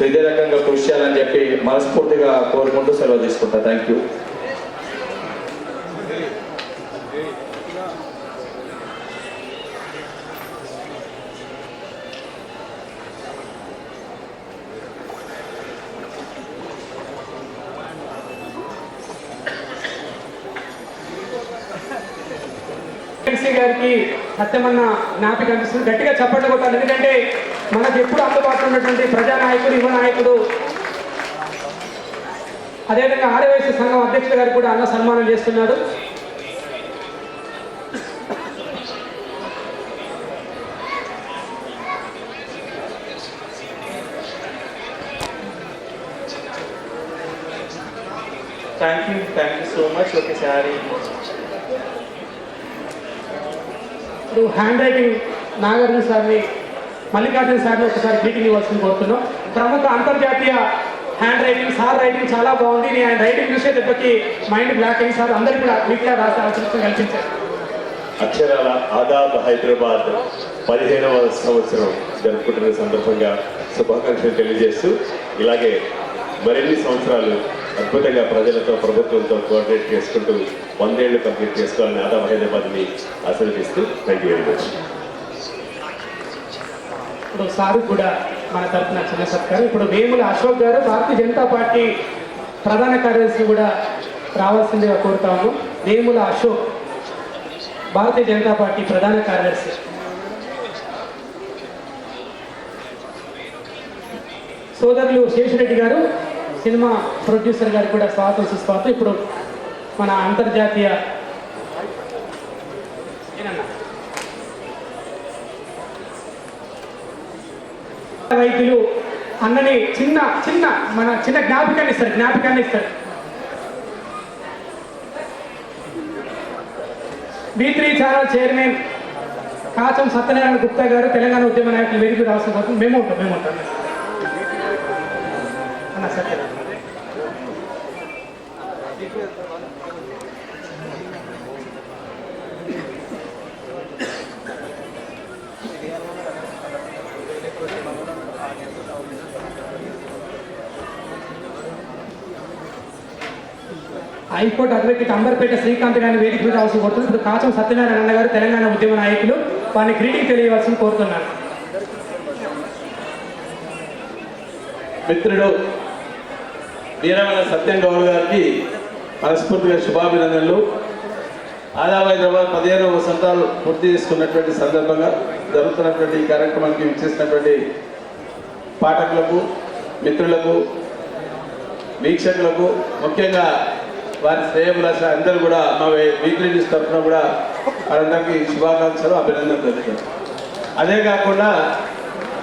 ఇదే రకంగా కృషి చేయాలని చెప్పి మనస్ఫూర్తిగా కోరుకుంటూ సెలవు తీసుకుంటా. Thank you. ఎమ్మెల్సీ గారికి సత్యమన్న జ్ఞాపిక అనిపిస్తుంది. గట్టిగా చప్పట్లు కొట్టాలి. ఎందుకంటే మనకు ఎప్పుడు అందుబాటులో ఉన్నటువంటి ప్రజానాయకుడు, యువ నాయకుడు, అదేవిధంగా ఆర్యవైశ్య సంఘం అధ్యక్షుడు గారు కూడా అన్న సన్మానం చేస్తున్నాడు. Thank you so much. ఒకసారి ఇప్పుడు హ్యాండ్ రైటింగ్ నాగార్జున సార్ని, మల్లికార్జున సార్ని ఒకసారి గ్రీటింగ్ ఇవ్వాల్సింది కోరుతున్నాం. ప్రముఖ అంతర్జాతీయ హ్యాండ్ రైటింగ్, సార్ రైటింగ్ చాలా బాగుంది. నేను ఆయన రైటింగ్ చూసే దెబ్బకి మైండ్ బ్లాక్ అయింది. సార్ అందరికీ కూడా వీటిలో రాసే అవసరం కల్పించారు. అక్షరాల ఆదాబ్ హైదరాబాద్ 15వ సంవత్సరం జరుపుకుంటున్న సందర్భంగా శుభాకాంక్షలు తెలియజేస్తూ, ఇలాగే మరిన్ని సంవత్సరాలు అద్భుతంగా ప్రజలతో, ప్రభుత్వంతో కోఆర్డినేట్ చేసుకుంటూ 100 ఏళ్ళు కంప్లీట్ చేసుకోవాలని ఆదాబ్ హైదరాబాద్ని ఆశీర్వదిస్తూ థ్యాంక్ యూ వెరీ మచ్. ఇప్పుడు సారు కూడా మన తరఫున చిన్న సత్కారం. ఇప్పుడు వేముల అశోక్ గారు భారతీయ జనతా పార్టీ ప్రధాన కార్యదర్శి కూడా రావాల్సిందిగా కోరుతాము. వేముల అశోక్, భారతీయ జనతా పార్టీ ప్రధాన కార్యదర్శి. సోదరులు శేషరెడ్డి గారు, సినిమా ప్రొడ్యూసర్ గారు కూడా స్వాగతం సుస్వాగతం. ఇప్పుడు మన అంతర్జాతీయ వైద్యులు అన్నని చిన్న జ్ఞాపికాన్ని ఇస్తారు. B3 channel chairman Kacham Satyanarayana Gupta గారు, తెలంగాణ ఉద్యమ నాయకులు వేదిక రావాల్సిన కోసం మేము ఉంటాం అన్న సత్యనారాయణ. హైకోర్టు అడ్వకేట్ అంబర్పేట శ్రీకాంత్ గారిని వేదిక మీద రావాల్సి కోరుతున్నాను. ఇప్పుడు కాచం సత్యనారాయణ అన్న గారు, తెలంగాణ ఉద్యమ నాయకులు, వారిని గ్రీటింగ్ తెలియవలసింది కోరుతున్నాను. మిత్రుడు వీరమల్ల సత్యం గౌడ్ గారికి మనస్ఫూర్తిగా శుభాభినందనలు. ఆదాబ్ హైదరాబాద్ 15వ వసంతాలు పూర్తి చేసుకున్నటువంటి సందర్భంగా జరుగుతున్నటువంటి ఈ కార్యక్రమానికి విచ్చేసినటువంటి పాఠకులకు, మిత్రులకు, వీక్షకులకు, ముఖ్యంగా వారి శ్రేయభిలాష అందరూ కూడా మా వీక్లీ న్యూస్ తరఫున కూడా వారందరికీ శుభాకాంక్షలు, అభినందనలు తెలుపుతారు. అదే కాకుండా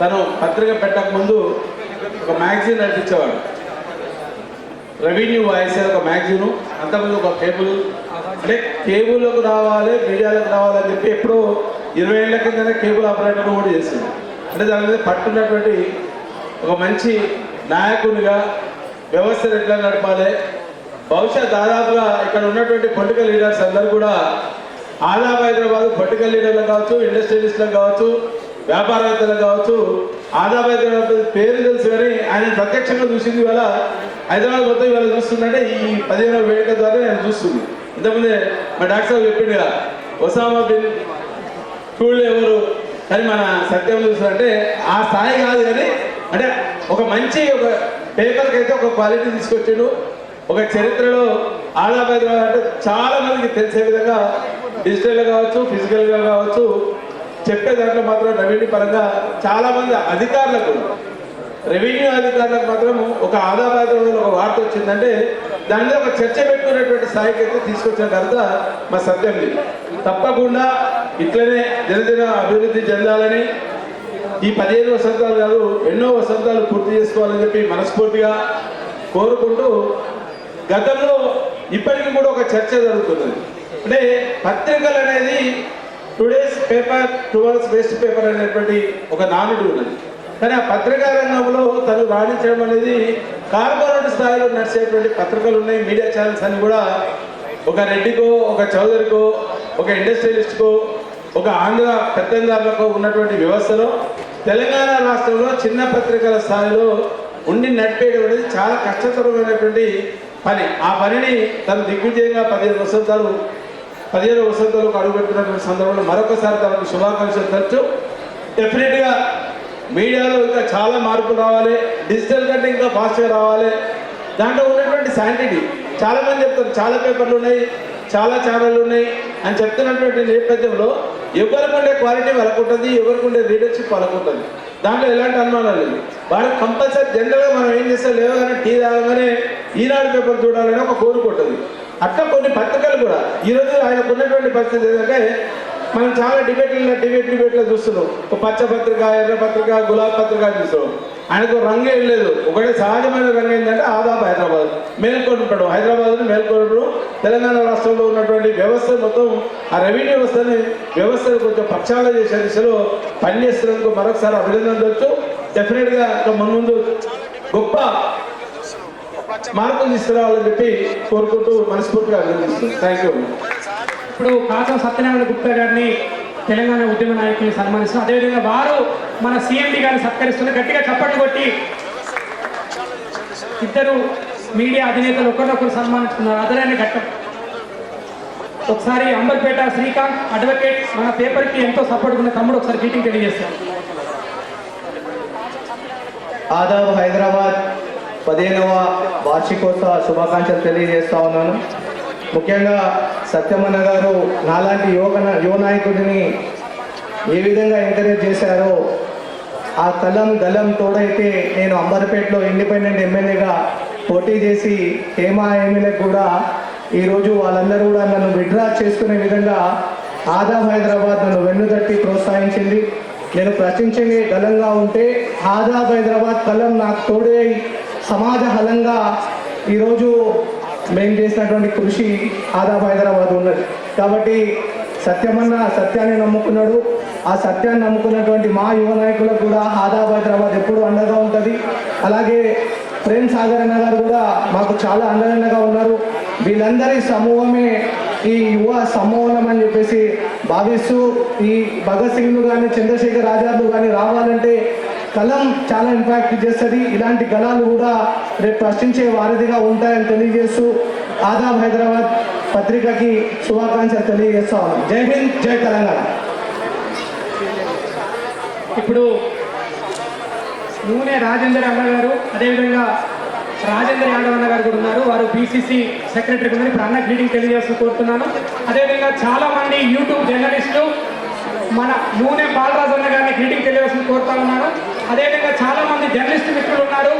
తను పత్రిక పెట్టకముందు ఒక మ్యాగజైన్ నడిపించేవాడు, రెవెన్యూ వాయిస్ ఒక మ్యాగజైను. అంతకుముందు ఒక కేబుల్, అంటే కేబుల్లోకి రావాలి, మీడియాలోకి రావాలని చెప్పి ఎప్పుడో 20 ఏళ్ల కిందనే కేబుల్ ఆపరేటర్ కూడా చేసింది. అంటే దాని మీద పట్టున్నటువంటి ఒక మంచి నాయకునిగా వ్యవస్థను ఎట్లా నడపాలి, బహుశా దాదాపుగా ఇక్కడ ఉన్నటువంటి పొలిటికల్ లీడర్స్ అందరూ కూడా ఆదాబ్ హైదరాబాద్ పొలిటికల్ లీడర్లకు కావచ్చు, ఇండస్ట్రియలిస్టులకు కావచ్చు, వ్యాపారవేత్తలకు కావచ్చు, ఆదాబ్ హైదరాబాద్ పేరు తెలుసు కానీ ఆయన ప్రత్యక్షంగా చూసింది ఇవాళ హైదరాబాద్ మొత్తం ఇవాళ చూస్తుందంటే ఈ 15వ వేడుక ద్వారా నేను చూస్తుంది. ఇంతకుముందే మా డాక్టర్ సాబ్ చెప్పిండుగా ఒసామా బిన్ చూడలే ఎవరు, కానీ మన సత్యం చూస్తుందంటే ఆ స్థాయి కాదు. కానీ అంటే ఒక మంచి ఒక పేపర్కి అయితే ఒక క్వాలిటీ తీసుకొచ్చిండు. ఒక చరిత్రలో ఆదాబ్ హైదరాబాద్ అంటే చాలా మందికి తెలిసే విధంగా డిజిటల్గా కావచ్చు, ఫిజికల్గా కావచ్చు చెప్పే దాంట్లో మాత్రం రెవెన్యూ పరంగా చాలామంది అధికారులకు, రెవెన్యూ అధికారులకు మాత్రం ఒక ఆదాబ్ హైదరాబాద్లో ఒక వార్త వచ్చిందంటే దాని మీద ఒక చర్చ పెట్టుకునేటువంటి స్థాయికి అయితే తీసుకొచ్చిన ఘనత మా సత్యంది. తప్పకుండా ఇట్లనే దినదిన అభివృద్ధి చెందాలని, ఈ 15 వసంతాలు కాదు ఎన్నో వసంతాలు పూర్తి చేసుకోవాలని చెప్పి మనస్ఫూర్తిగా కోరుకుంటూ, గతంలో ఇప్పటికీ కూడా ఒక చర్చ జరుగుతున్నది. అంటే పత్రికలు అనేది today's paper towards waste paper అనేటువంటి ఒక నానుడు ఉన్నది. కానీ ఆ పత్రికా రంగంలో తను రాణించడం అనేది కార్పొరేట్ స్థాయిలో నడిచేటువంటి పత్రికలు ఉన్నాయి. మీడియా ఛానల్స్ అని కూడా ఒక రెడ్డికో, ఒక చౌదరికో, ఒక ఇండస్ట్రియలిస్ట్కో, ఒక ఆంధ్ర పెత్తందారులకు ఉన్నటువంటి వ్యవస్థలో తెలంగాణ రాష్ట్రంలో చిన్న పత్రికల స్థాయిలో ఉండి నడిపేయడం అనేది చాలా కష్టతరమైనటువంటి పని. ఆ పనిని తను దిగ్విజయంగా 15 వసంతాలకు అడుగుపెట్టినటువంటి సందర్భంలో మరొకసారి తనకు శుభాకాంక్షలు తెలుసు. డెఫినెట్గా మీడియాలో ఇంకా చాలా మార్పులు రావాలి, డిజిటల్ కంటే ఇంకా ఫాస్ట్గా రావాలి. దాంట్లో ఉన్నటువంటి శాంటిటీ చాలామంది చెప్తారు, చాలా పేపర్లు ఉన్నాయి, చాలా ఛానళ్ళు ఉన్నాయి, అని చెప్తున్నటువంటి నేపథ్యంలో ఎవరికి ఉండే క్వాలిటీ వాళ్ళకు ఉంటుంది, ఎవరికి ఉండే లీడర్షిప్ వాళ్ళకు ఉంటుంది. దాంట్లో ఎలాంటి అనుమానం లేదు. వాళ్ళకి కంపల్సరీ జనరల్గా మనం ఏం చేస్తాం, లేవగానే టీ తాగగానే ఈనాడు పేపర్ చూడాలని ఒక కోరిక ఉంటుంది. అట్లా కొన్ని పత్రికలు కూడా ఈరోజు ఆయనకు ఉన్నటువంటి పరిస్థితి ఏంటంటే, మనం చాలా డిబేట్లో చూస్తున్నాం. ఒక పచ్చ పత్రిక, ఎర్ర పత్రిక, గులాబీ పత్రిక చూస్తున్నాం. ఆయనకు రంగు ఏం లేదు. ఒకటే సహజమైన రంగు ఏంటంటే ఆదాబ్ హైదరాబాద్, మేల్కొంటాడు. హైదరాబాద్ను మేల్కొనడం తెలంగాణ రాష్ట్రంలో ఉన్నటువంటి వ్యవస్థ మొత్తం, ఆ రెవెన్యూ వ్యవస్థను కొంచెం పక్షాలు చేసే దిశలో పనిచేస్తున్నందుకు మరొకసారి అభినందించవచ్చు. డెఫినెట్గా ముందు గొప్ప మార్పులు తీసుకురావాలని చెప్పి కోరుకుంటూ మనస్ఫూర్తిగా అభినందిస్తున్నాను. Thank you. ఇప్పుడు కాసం సత్యనారాయణ గుప్తా గారిని తెలంగాణ ఉద్యమ నాయకుల్ని సన్మానిస్తున్నారు. అదేవిధంగా వారు మన సీఎండి గారిని సత్కరిస్తున్నారు. గట్టిగా చప్పట్లు కొట్టి ఇద్దరు మీడియా అధినేతలు ఒకరినొకరు సన్మానిస్తున్నారు. అదరైన ఘట్టం. ఒకసారి అంబర్పేట శ్రీకాంత్ అడ్వకేట్ మన పేపర్కి ఎంతో సపోర్ట్ ఉన్న తమ్ముడు ఒకసారి మీటింగ్ తెలియజేస్తారు. ఆదాబ్ హైదరాబాద్ 15వ వార్షికోత్సవ శుభాకాంక్షలు తెలియజేస్తా ఉన్నాను. ముఖ్యంగా సత్యమన్న గారు నాలాంటి యువ నాయకుడిని ఏ విధంగా ఎంకరేజ్ చేశారో, ఆ గలం తోడైతే నేను అంబర్పేటలో ఇండిపెండెంట్ ఎమ్మెల్యేగా పోటీ చేసి హేమా ఎమ్మెల్యేకి కూడా ఈరోజు వాళ్ళందరూ కూడా నన్ను విడ్రా చేసుకునే విధంగా ఆదాబ్ హైదరాబాద్ నన్ను వెన్నుదట్టి ప్రోత్సహించింది. నేను ప్రశ్నించే గలంగా ఉంటే ఆదాబ్ హైదరాబాద్ కలం నాకు తోడే సమాజ హలంగా ఈరోజు మేము చేసినటువంటి కృషి ఆదాబ్ హైదరాబాద్ ఉన్నది. కాబట్టి సత్యమన్న సత్యాన్ని నమ్ముకున్నాడు. ఆ సత్యాన్ని నమ్ముకున్నటువంటి మా యువ నాయకులకు కూడా ఆదాబ్ హైదరాబాద్ ఎప్పుడూ అండగా ఉంటుంది. అలాగే ప్రేమ్ సాగర్ అన్న గారు కూడా మాకు చాలా అండగా ఉన్నారు. వీళ్ళందరి సమూహమే ఈ యువ సమూహం అని చెప్పేసి భావిస్తూ, ఈ భగత్ సింగ్లు కానీ చంద్రశేఖర్ ఆజాద్లు కానీ రావాలంటే కలం చాలా ఇంపాక్ట్ చేస్తుంది. ఇలాంటి కళాలు కూడా రేపు ప్రశ్నించే వారధిగా ఉంటాయని తెలియజేస్తూ ఆదాబ్ హైదరాబాద్ పత్రికకి శుభాకాంక్షలు తెలియజేస్తా ఉన్నాం. జై హింద్, జై తెలంగాణ. ఇప్పుడు నూనె రాజేందర్ అన్న గారు, అదేవిధంగా రాజేందర్ యాదవ్ అన్న గారు కూడా ఉన్నారు. వారు బీసీసీ సెక్రటరీ ఉన్నారు. ఇప్పుడు అన్న గ్రీటింగ్ తెలియజేస్తూ కోరుతున్నాను. అదేవిధంగా చాలా మంది యూట్యూబ్ జర్నలిస్టులు మన నూనె బాలరాజు అన్న గారిని గ్రీటింగ్ తెలియజేస్తూ కోరుతా ఉన్నాను. అదేవిధంగా చాలా మంది జర్నలిస్ట్ మిత్రులు ఉన్నారు.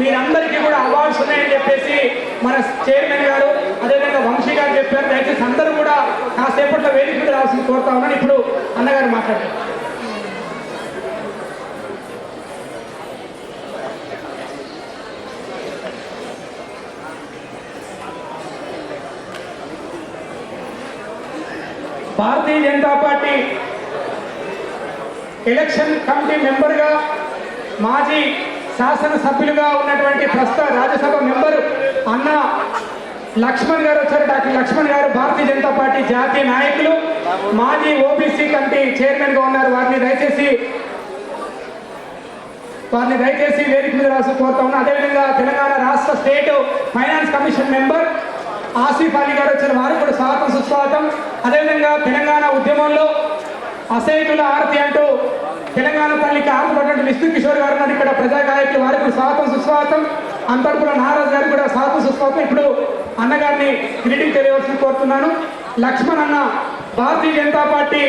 మీరందరికీ కూడా అవార్డ్స్ ఉన్నాయని చెప్పేసి మన చైర్మన్ గారు, అదేవిధంగా వంశీ గారు చెప్పారు. దయచేసి అందరూ కూడా కాసేపట్లో వేదిక మీద రావాల్సింది కోరుతా ఉన్నాను. ఇప్పుడు అన్నగారు మాట్లాడారు. Bharatiya Janata party election committee మెంబర్గా, మాజీ శాసనసభ్యులుగా ఉన్నటువంటి ప్రస్తుత రాజ్యసభ మెంబరు అన్న లక్ష్మణ్ గారు వచ్చారు. డాక్టర్ లక్ష్మణ్ గారు భారతీయ జనతా పార్టీ జాతీయ నాయకులు, మాజీ ఓబీసీ కమిటీ చైర్మన్గా ఉన్నారు. వారిని దయచేసి వేదిక మీద రాసి కోరుతా ఉన్నా. అదేవిధంగా తెలంగాణ రాష్ట్ర state finance commission member Asif Ali గారు వచ్చారు. వారికి కూడా స్వాగతం సుస్వాగతం. అదేవిధంగా తెలంగాణ ఉద్యమంలో అసైతుల ఆరతి అంటూ తెలంగాణ తల్లికి ఆరుపడినటువంటి విష్ణు కిషోర్ గారు ఉన్నారు. ఇక్కడ ప్రజా గాయకులు, వారికి కూడా స్వాగతం సుస్వాగతం. అంతర్పుల నారాజ్ గారికి కూడా స్వాగతం సుస్వాగతం. ఇప్పుడు అన్నగారిని గ్రీటింగ్ తెలియవలసి కోరుతున్నాను. లక్ష్మణ్ అన్న భారతీయ జనతా పార్టీ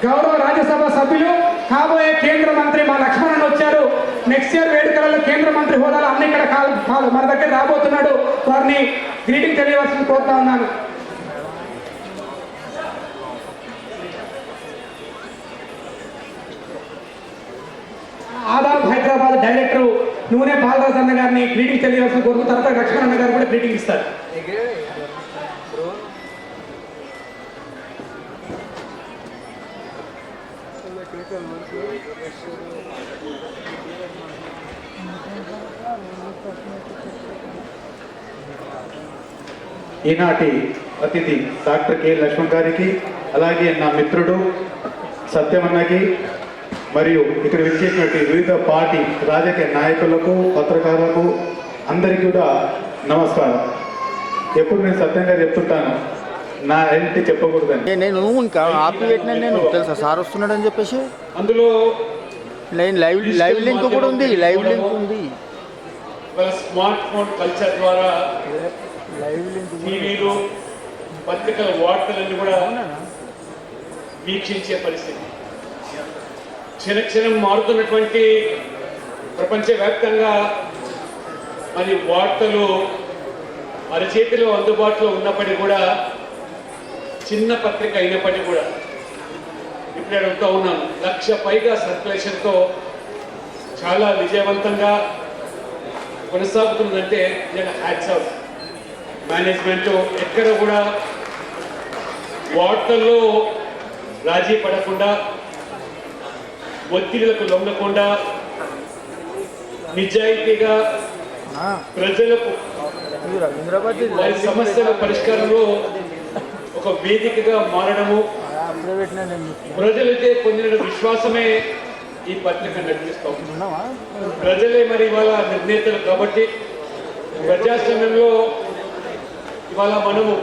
గౌరవ రాజ్యసభ సభ్యులు, కాబోయే కేంద్ర మంత్రి మా లక్ష్మణ్ అన్న వచ్చారు. నెక్స్ట్ ఇయర్ వేడుకలలో కేంద్ర మంత్రి హోదాలో అన్ని ఇక్కడ మన దగ్గర రాబోతున్నాడు. వారిని గ్రీటింగ్ తెలియవలసింది కోరుతా ఉన్నాను. ఆదాబ్ హైదరాబాద్ డైరెక్టర్ నూనె బాలరాజు అన్న గారిని గ్రీటింగ్ తెలియవలసిన కోరుకు తర్వాత లక్ష్మణ్ అన్న గారు కూడా గ్రీటింగ్ ఇస్తారు. ఈనాటి అతిథి డాక్టర్ కె లక్ష్మణ్ గారికి, అలాగే నా మిత్రుడు సత్యమన్నకి, మరియు ఇక్కడ విచ్చేసినటువంటి వివిధ పార్టీ రాజకీయ నాయకులకు, పత్రికారులకు అందరికీ కూడా నమస్కారం. ఎప్పుడు నేను సత్యంగా చెప్తుంటాను, నా ఇంటి చెప్పకూడదని. నేను ఇంకా ఆపి పెట్టినా, నేను తెలుసా సార్ వస్తున్నాడు అని చెప్పేసి అందులో లైవ్ లింక్ కూడా ఉంది. లైవ్ లింక్ ఉంది. స్మార్ట్ ఫోన్ కల్చర్ ద్వారా టీవీలు, పత్రికల వార్తలన్నీ కూడా వీక్షించే పరిస్థితి. క్షణక్షణం మారుతున్నటువంటి ప్రపంచవ్యాప్తంగా మరి వార్తలు అరచేతిలో అందుబాటులో ఉన్నప్పటికీ కూడా, చిన్న పత్రిక అయినప్పటికీ కూడా ఇప్పుడు అడుగుతూ ఉన్నాను, 1,00,000 పైగా సర్క్యులేషన్తో చాలా విజయవంతంగా కొనసాగుతుందంటే హ్యాట్స్ ఆఫ్. మేనేజ్మెంట్ ఎక్కడ కూడా వార్తల్లో రాజీ పడకుండా, ఒత్తిడిలకు లొంగకుండా, నిజాయితీగా ప్రజలకు వారి సమస్యల పరిష్కారంలో ఒక వేదికగా మారడము, ప్రజలైతే పొందిన విశ్వాసమే ఈ పత్రిక నడిపిస్తాం. ప్రజలే మరి ఇవాళ నిర్ణేతలు కాబట్టి ప్రజాస్వామ్యంలో ఇవాళ మనము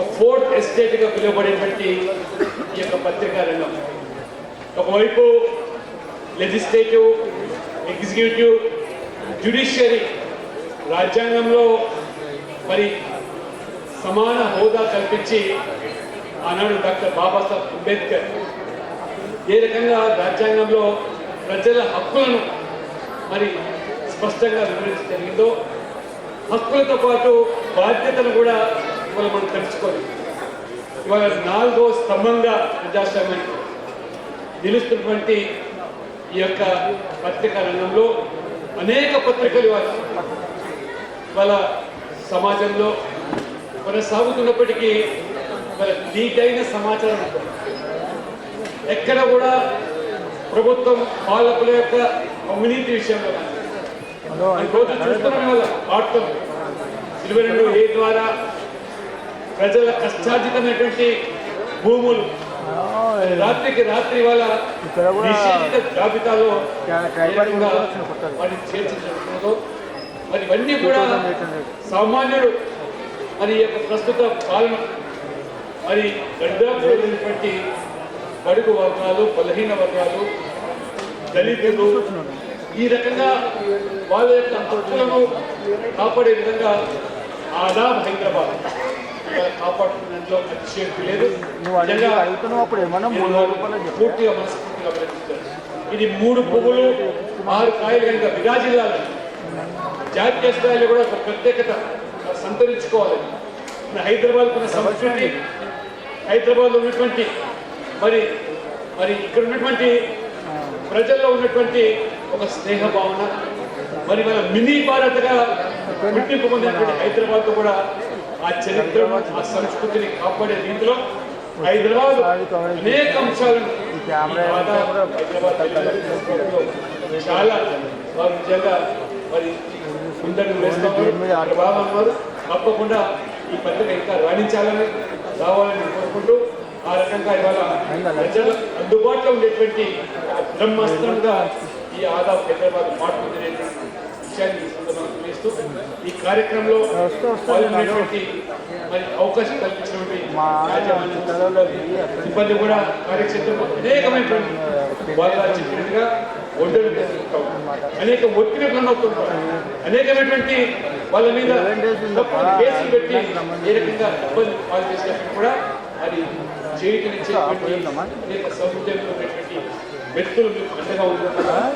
ఒక 4th ఎస్టేట్గా పిలువబడేటువంటి ఈ యొక్క పత్రికా రంగం ఒకవైపు లెజిస్లేటివ్, ఎగ్జిక్యూటివ్, జ్యుడిషియరీ రాజ్యాంగంలో మరి సమాన హోదా కల్పించి ఆనాడు డాక్టర్ బాబాసాహెబ్ అంబేద్కర్ ఏ రకంగా రాజ్యాంగంలో ప్రజల హక్కులను మరి స్పష్టంగా వివరించడం జరిగిందో, హక్కులతో పాటు బాధ్యతను కూడా ఇవాళ మనం తెలుసుకోవాలి. ఇవాళ 4వ స్తంభంగా ప్రజాస్వామ్యం నిలుస్తున్నటువంటి ఈ యొక్క పత్రికా రంగంలో అనేక పత్రికలు వాళ్ళ సమాజంలో కొనసాగుతున్నప్పటికీ వాళ్ళ నీటైన సమాచారం ఎక్కడ కూడా ప్రభుత్వం పాలకుల యొక్క అవినీతి విషయంలో రోజు చూస్తున్నాం. వాళ్ళ వార్తలు 22A ద్వారా ప్రజల కష్టార్జితమైనటువంటి భూములు రాత్రికి రాత్రి వాళ్ళ నిషేధిత జాబితాలో వాటిని చేర్చడంలో మరి ఇవన్నీ కూడా సామాన్యుడు మరి యొక్క ప్రస్తుత పాలన మరి గడ్డటువంటి బడుగు వర్గాలు, బలహీన వర్గాలు, దళితులు ఈ రకంగా వాళ్ళ యొక్క హక్కులను కాపాడే విధంగా ఆదాబ్ హైదరాబాద్ కాపాడుతున్నట్లో అతిశయోక్తి లేదు. పూర్తిగా మనస్ఫూర్తిగా అభినందిస్తారు. ఇది 3 పువ్వులు 6 కాయలు కనుక విరాజిల్లాలి, జాతీయ స్థాయిలో కూడా ఒక ప్రత్యేకత సంతరించుకోవాలి. హైదరాబాద్ ఉన్న సంస్కృతి, హైదరాబాద్లో ఉన్నటువంటి మరి మరి ఇక్కడ ఉన్నటువంటి ప్రజల్లో ఉన్నటువంటి ఒక స్నేహ భావన, మరి మన మినీ భారత్గా గుర్తింపు పొందినటువంటి హైదరాబాద్లో కూడా ఆ చరిత్రను, ఆ సంస్కృతిని కాపాడే రీతిలో హైదరాబాద్ అనేక అంశాలను చాలా వారు నిజంగా మరి ముందడుగు వేస్తున్నారు. ప్రభావం వారు తప్పకుండా ఈ పత్రిక ఇంకా రాణించాలని, రావాలని కోరుకుంటూ ఆ రకంగా ఇవాళ ప్రజలు అందుబాటులో ఉండేటువంటి బ్రహ్మాస్త్రంగా ఈ ఆదాబ్ హైదరాబాద్ మాట్లాడుతున్నటువంటి విషయాన్ని ఈ సందర్భంగా తెలియజేస్తూ ఈ కార్యక్రమంలో పాల్గొనేటువంటి మరి అవకాశం కల్పించినటువంటి సిబ్బంది కూడా కార్యక్షేత్రంలో అనేకమైనటువంటి వాళ్ళు చెప్పినట్టుగా ఒడ్డులు తెలుసుకుంటాం, అనేక ఒత్తిడిలను అవుతుంటారు, అనేకమైనటువంటి వాళ్ళ మీద కేసులు పెట్టి ఏ రకంగా ఇబ్బంది పాలు చేసినప్పుడు కూడా అది చేయటనిచ్చేటువంటి అనేక సౌకర్యంలో ఉన్నటువంటి వ్యక్తులు మీకు అండగా ఉంటున్నారు.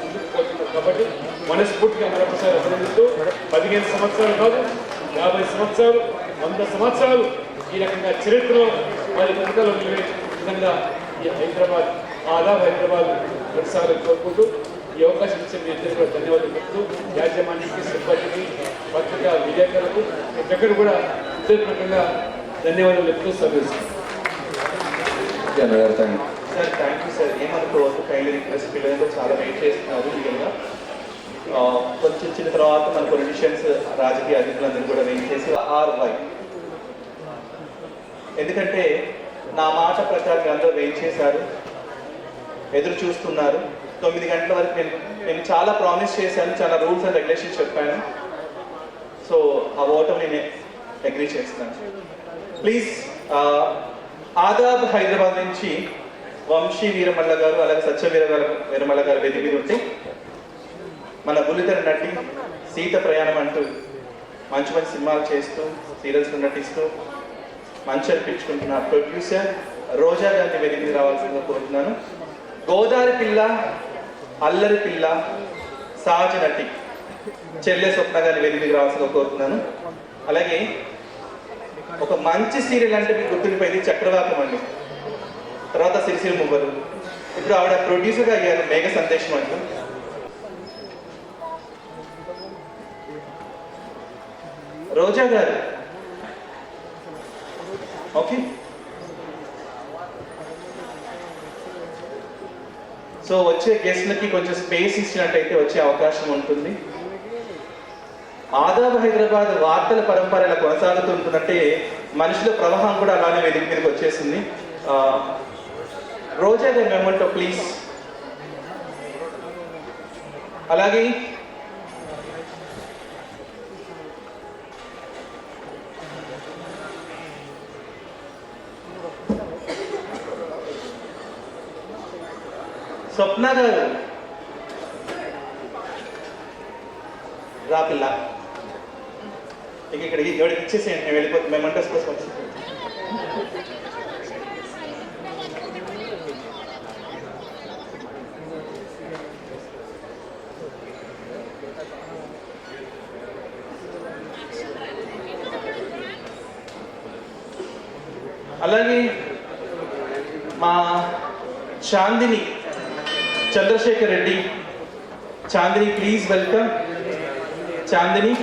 ముందుకు పోతున్నారు కాబట్టి మనస్ఫూర్తిగా మరొకసారి అభినందిస్తూ 15 సంవత్సరాలు కాదు, 50 సంవత్సరాలు, 100 సంవత్సరాలు ఈ రకంగా చరిత్రలో వారి కవితలో నిలబెట్టే విధంగా ఈ హైదరాబాద్ ఆదాబ్ హైదరాబాద్ కొనసాగాలని కోరుకుంటూ ఈ అవకాశం ఇచ్చిన మీ ఇద్దరు కూడా ధన్యవాదాలు చెప్తూ యాజమాన్యానికి, సిబ్బందికి, పత్రికా విలేకరులకు దగ్గర కూడా హృదయపూర్వకంగా ధన్యవాదాలు చెప్తూ service. Sir thank you sir. ఏమనుకోవద్దు, కైండ్లీ రిక్వెస్ట్, పిల్లలతో చాలా వెయిట్ చేస్తున్నారు. లీగల్గా కొంచెం చిన్న తర్వాత మన పొలిటీషియన్స్, రాజకీయ అధికారులందరూ కూడా వెయిట్ చేసి RY, ఎందుకంటే నా మాట ప్రకారం అందరూ వెయిట్ చేశారు, ఎదురు చూస్తున్నారు. 9 గంటల వరకు నేను చాలా ప్రామిస్ చేశాను, చాలా రూల్స్ అండ్ రెగ్యులేషన్స్ చెప్పాను. సో ఆ ఓటమి నేను అగ్రీ చేస్తున్నాను. ప్లీజ్ ఆదాబ్ హైదరాబాద్ నుంచి వంశీ వీరమల్ల గారు, అలాగే సత్య వీరమల్ల గారు వేదిక మీద ఉంటే మన బుల్లితెర నటి సీత ప్రయాణం అంటూ మంచి మంచి సినిమాలు చేస్తూ, సీరియల్స్లో నటిస్తూ మంచి అనిపించుకుంటున్న ప్రొడ్యూసర్ రోజా గారిని వెతికి రావాల్సిందిగా కోరుతున్నాను. గోదావరి పిల్ల, అల్లరి పిల్ల, సహజ నటి చెల్లె స్వప్న గారిని వెతికి రావాల్సిందిగా కోరుతున్నాను. అలాగే ఒక మంచి సీరియల్ అంటే మీకు గుర్తుండిపోయింది చక్రవాకం అండి. తర్వాత సిరిసిరి మువ్వలు. ఇప్పుడు ఆవిడ ప్రొడ్యూసర్గా అయ్యారు మేఘ సందేశం అంటూ. రోజా గారు ఓకే. సో వచ్చే గెస్ట్లకి కొంచెం స్పేస్ ఇచ్చినట్టయితే వచ్చే అవకాశం ఉంటుంది. ఆదాబ్ హైదరాబాద్ వార్తల పరంపర ఇలా కొనసాగుతుంటుందంటే మనుషుల ప్రవాహం కూడా అలానే వెతికి మీదకి వచ్చేసింది. రోజా గారి మెమెంటో ప్లీజ్. అలాగే స్వప్న గారు రా పిల్ల, ఇక్కడికి ఎవరికి ఇచ్చేసేయండి, నేను వెళ్ళిపోతాను. మెమెంటోస్ కోసం వచ్చి అలాగే మా చాందిని చంద్రశేఖర్ రెడ్డి. Chandini please welcome. చాందిని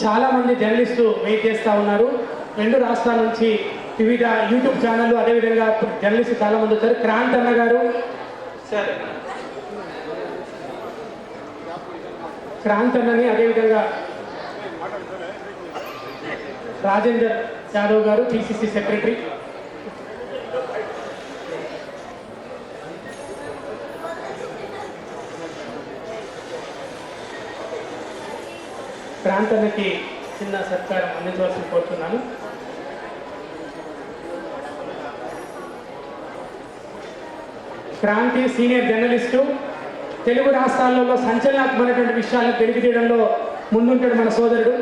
చాలా మంది జర్నలిస్టు వెయిట్ చేస్తూ ఉన్నారు. 2 రాష్ట్రాల నుంచి వివిధ యూట్యూబ్ ఛానళ్ళు, అదేవిధంగా జర్నలిస్టు చాలా మంది వచ్చారు. క్రాంత్ అన్న గారు, క్రాంత్ అన్నని, అదేవిధంగా రాజేందర్ యాదవ్ గారు పిసిసి సెక్రటరీ, క్రాంతన్నకి చిన్న సత్కారం అందించవలసి కోరుతున్నాను. క్రాంతి సీనియర్ జర్నలిస్టు, తెలుగు రాష్ట్రాలలో సంచలనాత్మకమైనటువంటి విషయాలను వెలికి తీయడంలో ముందుంటాడు మన సోదరుడు.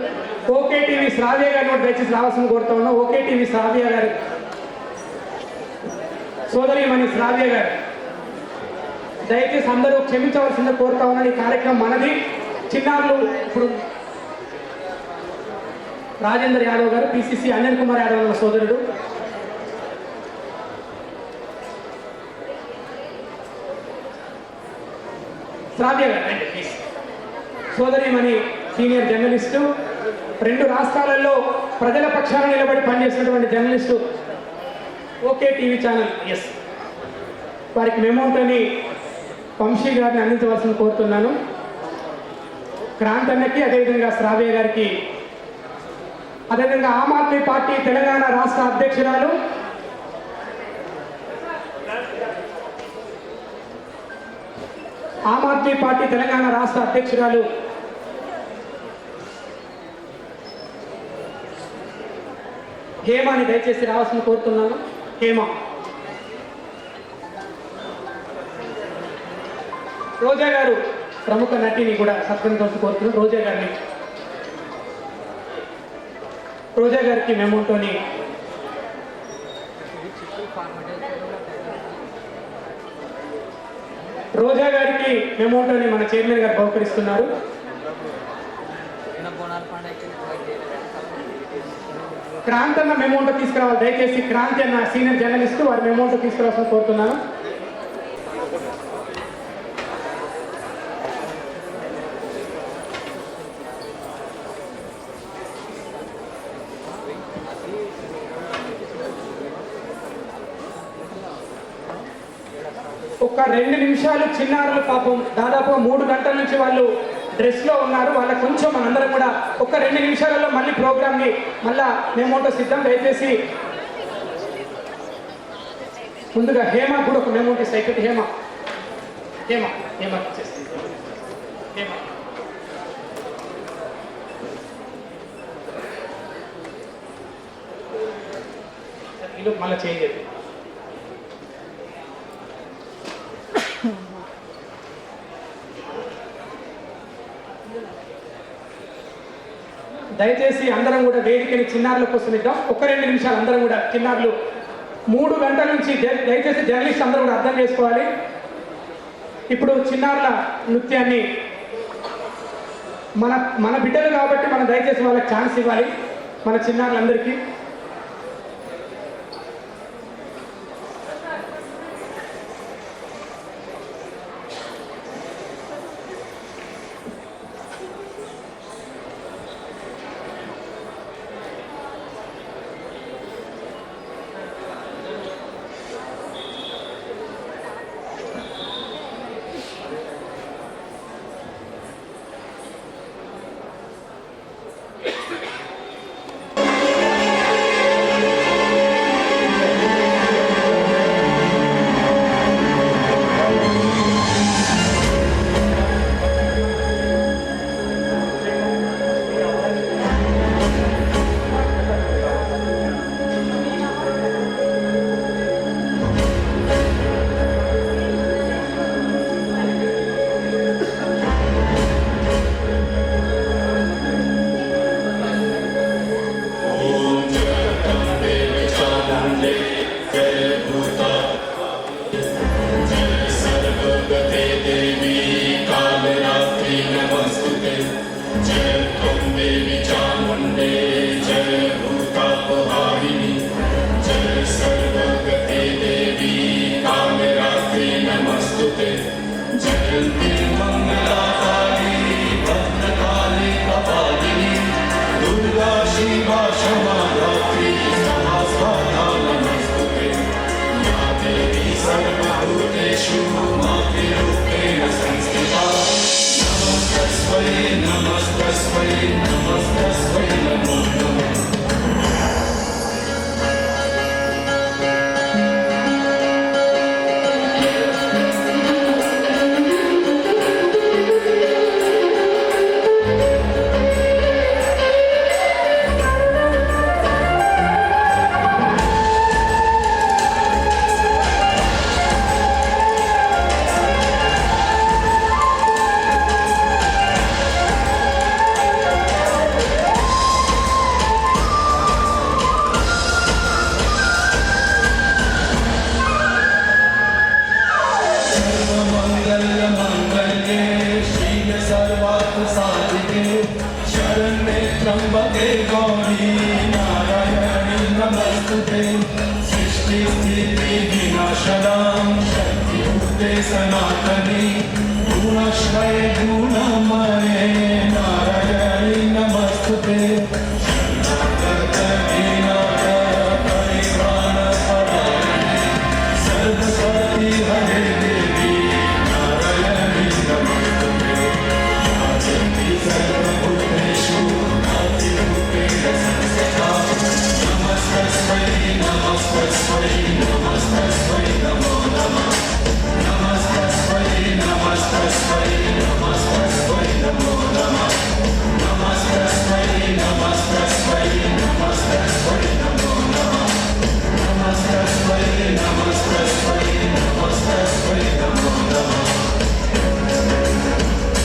ఓకే టీవీ శ్రావ్య గారిని కూడా దయచేసి రావాల్సిన కోరుతా ఉన్నాం. ఓకే టీవీ శ్రావ్య గారు, సోదరిమణి శ్రావ్య గారు దయచేసి అందరూ క్షమించవలసిందే కోరుతా ఉన్నాను. ఈ కార్యక్రమం మనది. చిన్నారులు ఇప్పుడు రాజేందర్ యాదవ్ గారు, పిసిసి అనిల్ కుమార్ యాదవ్ గారు సోదరుడు. శ్రావ్య గారు ప్లీజ్. సోదరిమణి సీనియర్ జర్నలిస్టు, 2 రాష్ట్రాలలో ప్రజల పక్షాన నిలబడి పనిచేసినటువంటి journalist, okay TV channel. Yes, వారికి మెమోంటోని వంశీ గారిని అందించవలసింది కోరుతున్నాను. క్రాంత్ అన్నకి, అదేవిధంగా శ్రావ్య గారికి, అదేవిధంగా ఆమ్ ఆద్మీ పార్టీ తెలంగాణ రాష్ట్ర అధ్యక్షురాలు హేమాని దయచేసి రావాల్సింది కోరుతున్నాను. హేమ. రోజా గారు ప్రముఖ నటిని కూడా సత్కరించవలసి కోరుతున్నాను. రోజా గారికి మెమోంటోని మన చైర్మన్ గారు బహుకరిస్తున్నారు. క్రాంతి అన్న మెమోంటో తీసుకురావాలి దయచేసి. క్రాంతి అన్న సీనియర్ జర్నలిస్టు, వారి మెమోంటో తీసుకురావాల్సిన కోరుతున్నాను. ఒక 2 నిమిషాలు చిన్నారులు పాపం దాదాపుగా 3 గంటల నుంచి వాళ్ళు డ్రెస్లో ఉన్నారు. వాళ్ళకి కొంచెం మనందరం కూడా ఒక 2 నిమిషాలలో మళ్ళీ ప్రోగ్రామ్ని మళ్ళా మెమోటో సిద్ధం. దయచేసి ముందుగా హేమ కూడా ఒక మెమోటో సైకిల్. హేమ హేమ హేమ చేస్తుంది. హేమ ఇల్లు మళ్ళీ చేంజ్ అవుతుంది. దయచేసి అందరం కూడా వేదికని చిన్నారుల కోసం ఇద్దాం. ఒక 2 నిమిషాలు అందరం కూడా చిన్నారులు 3 గంటల నుంచి దయచేసి జర్నలిస్ట్ అందరూ కూడా అర్థం చేసుకోవాలి. ఇప్పుడు చిన్నారుల నృత్యాన్ని మన బిడ్డలు కాబట్టి మనం దయచేసి వాళ్ళకి ఛాన్స్ ఇవ్వాలి. మన చిన్నారులందరికీ सनातनी गुणाश्रय गुणमये नारायणी नमस्ते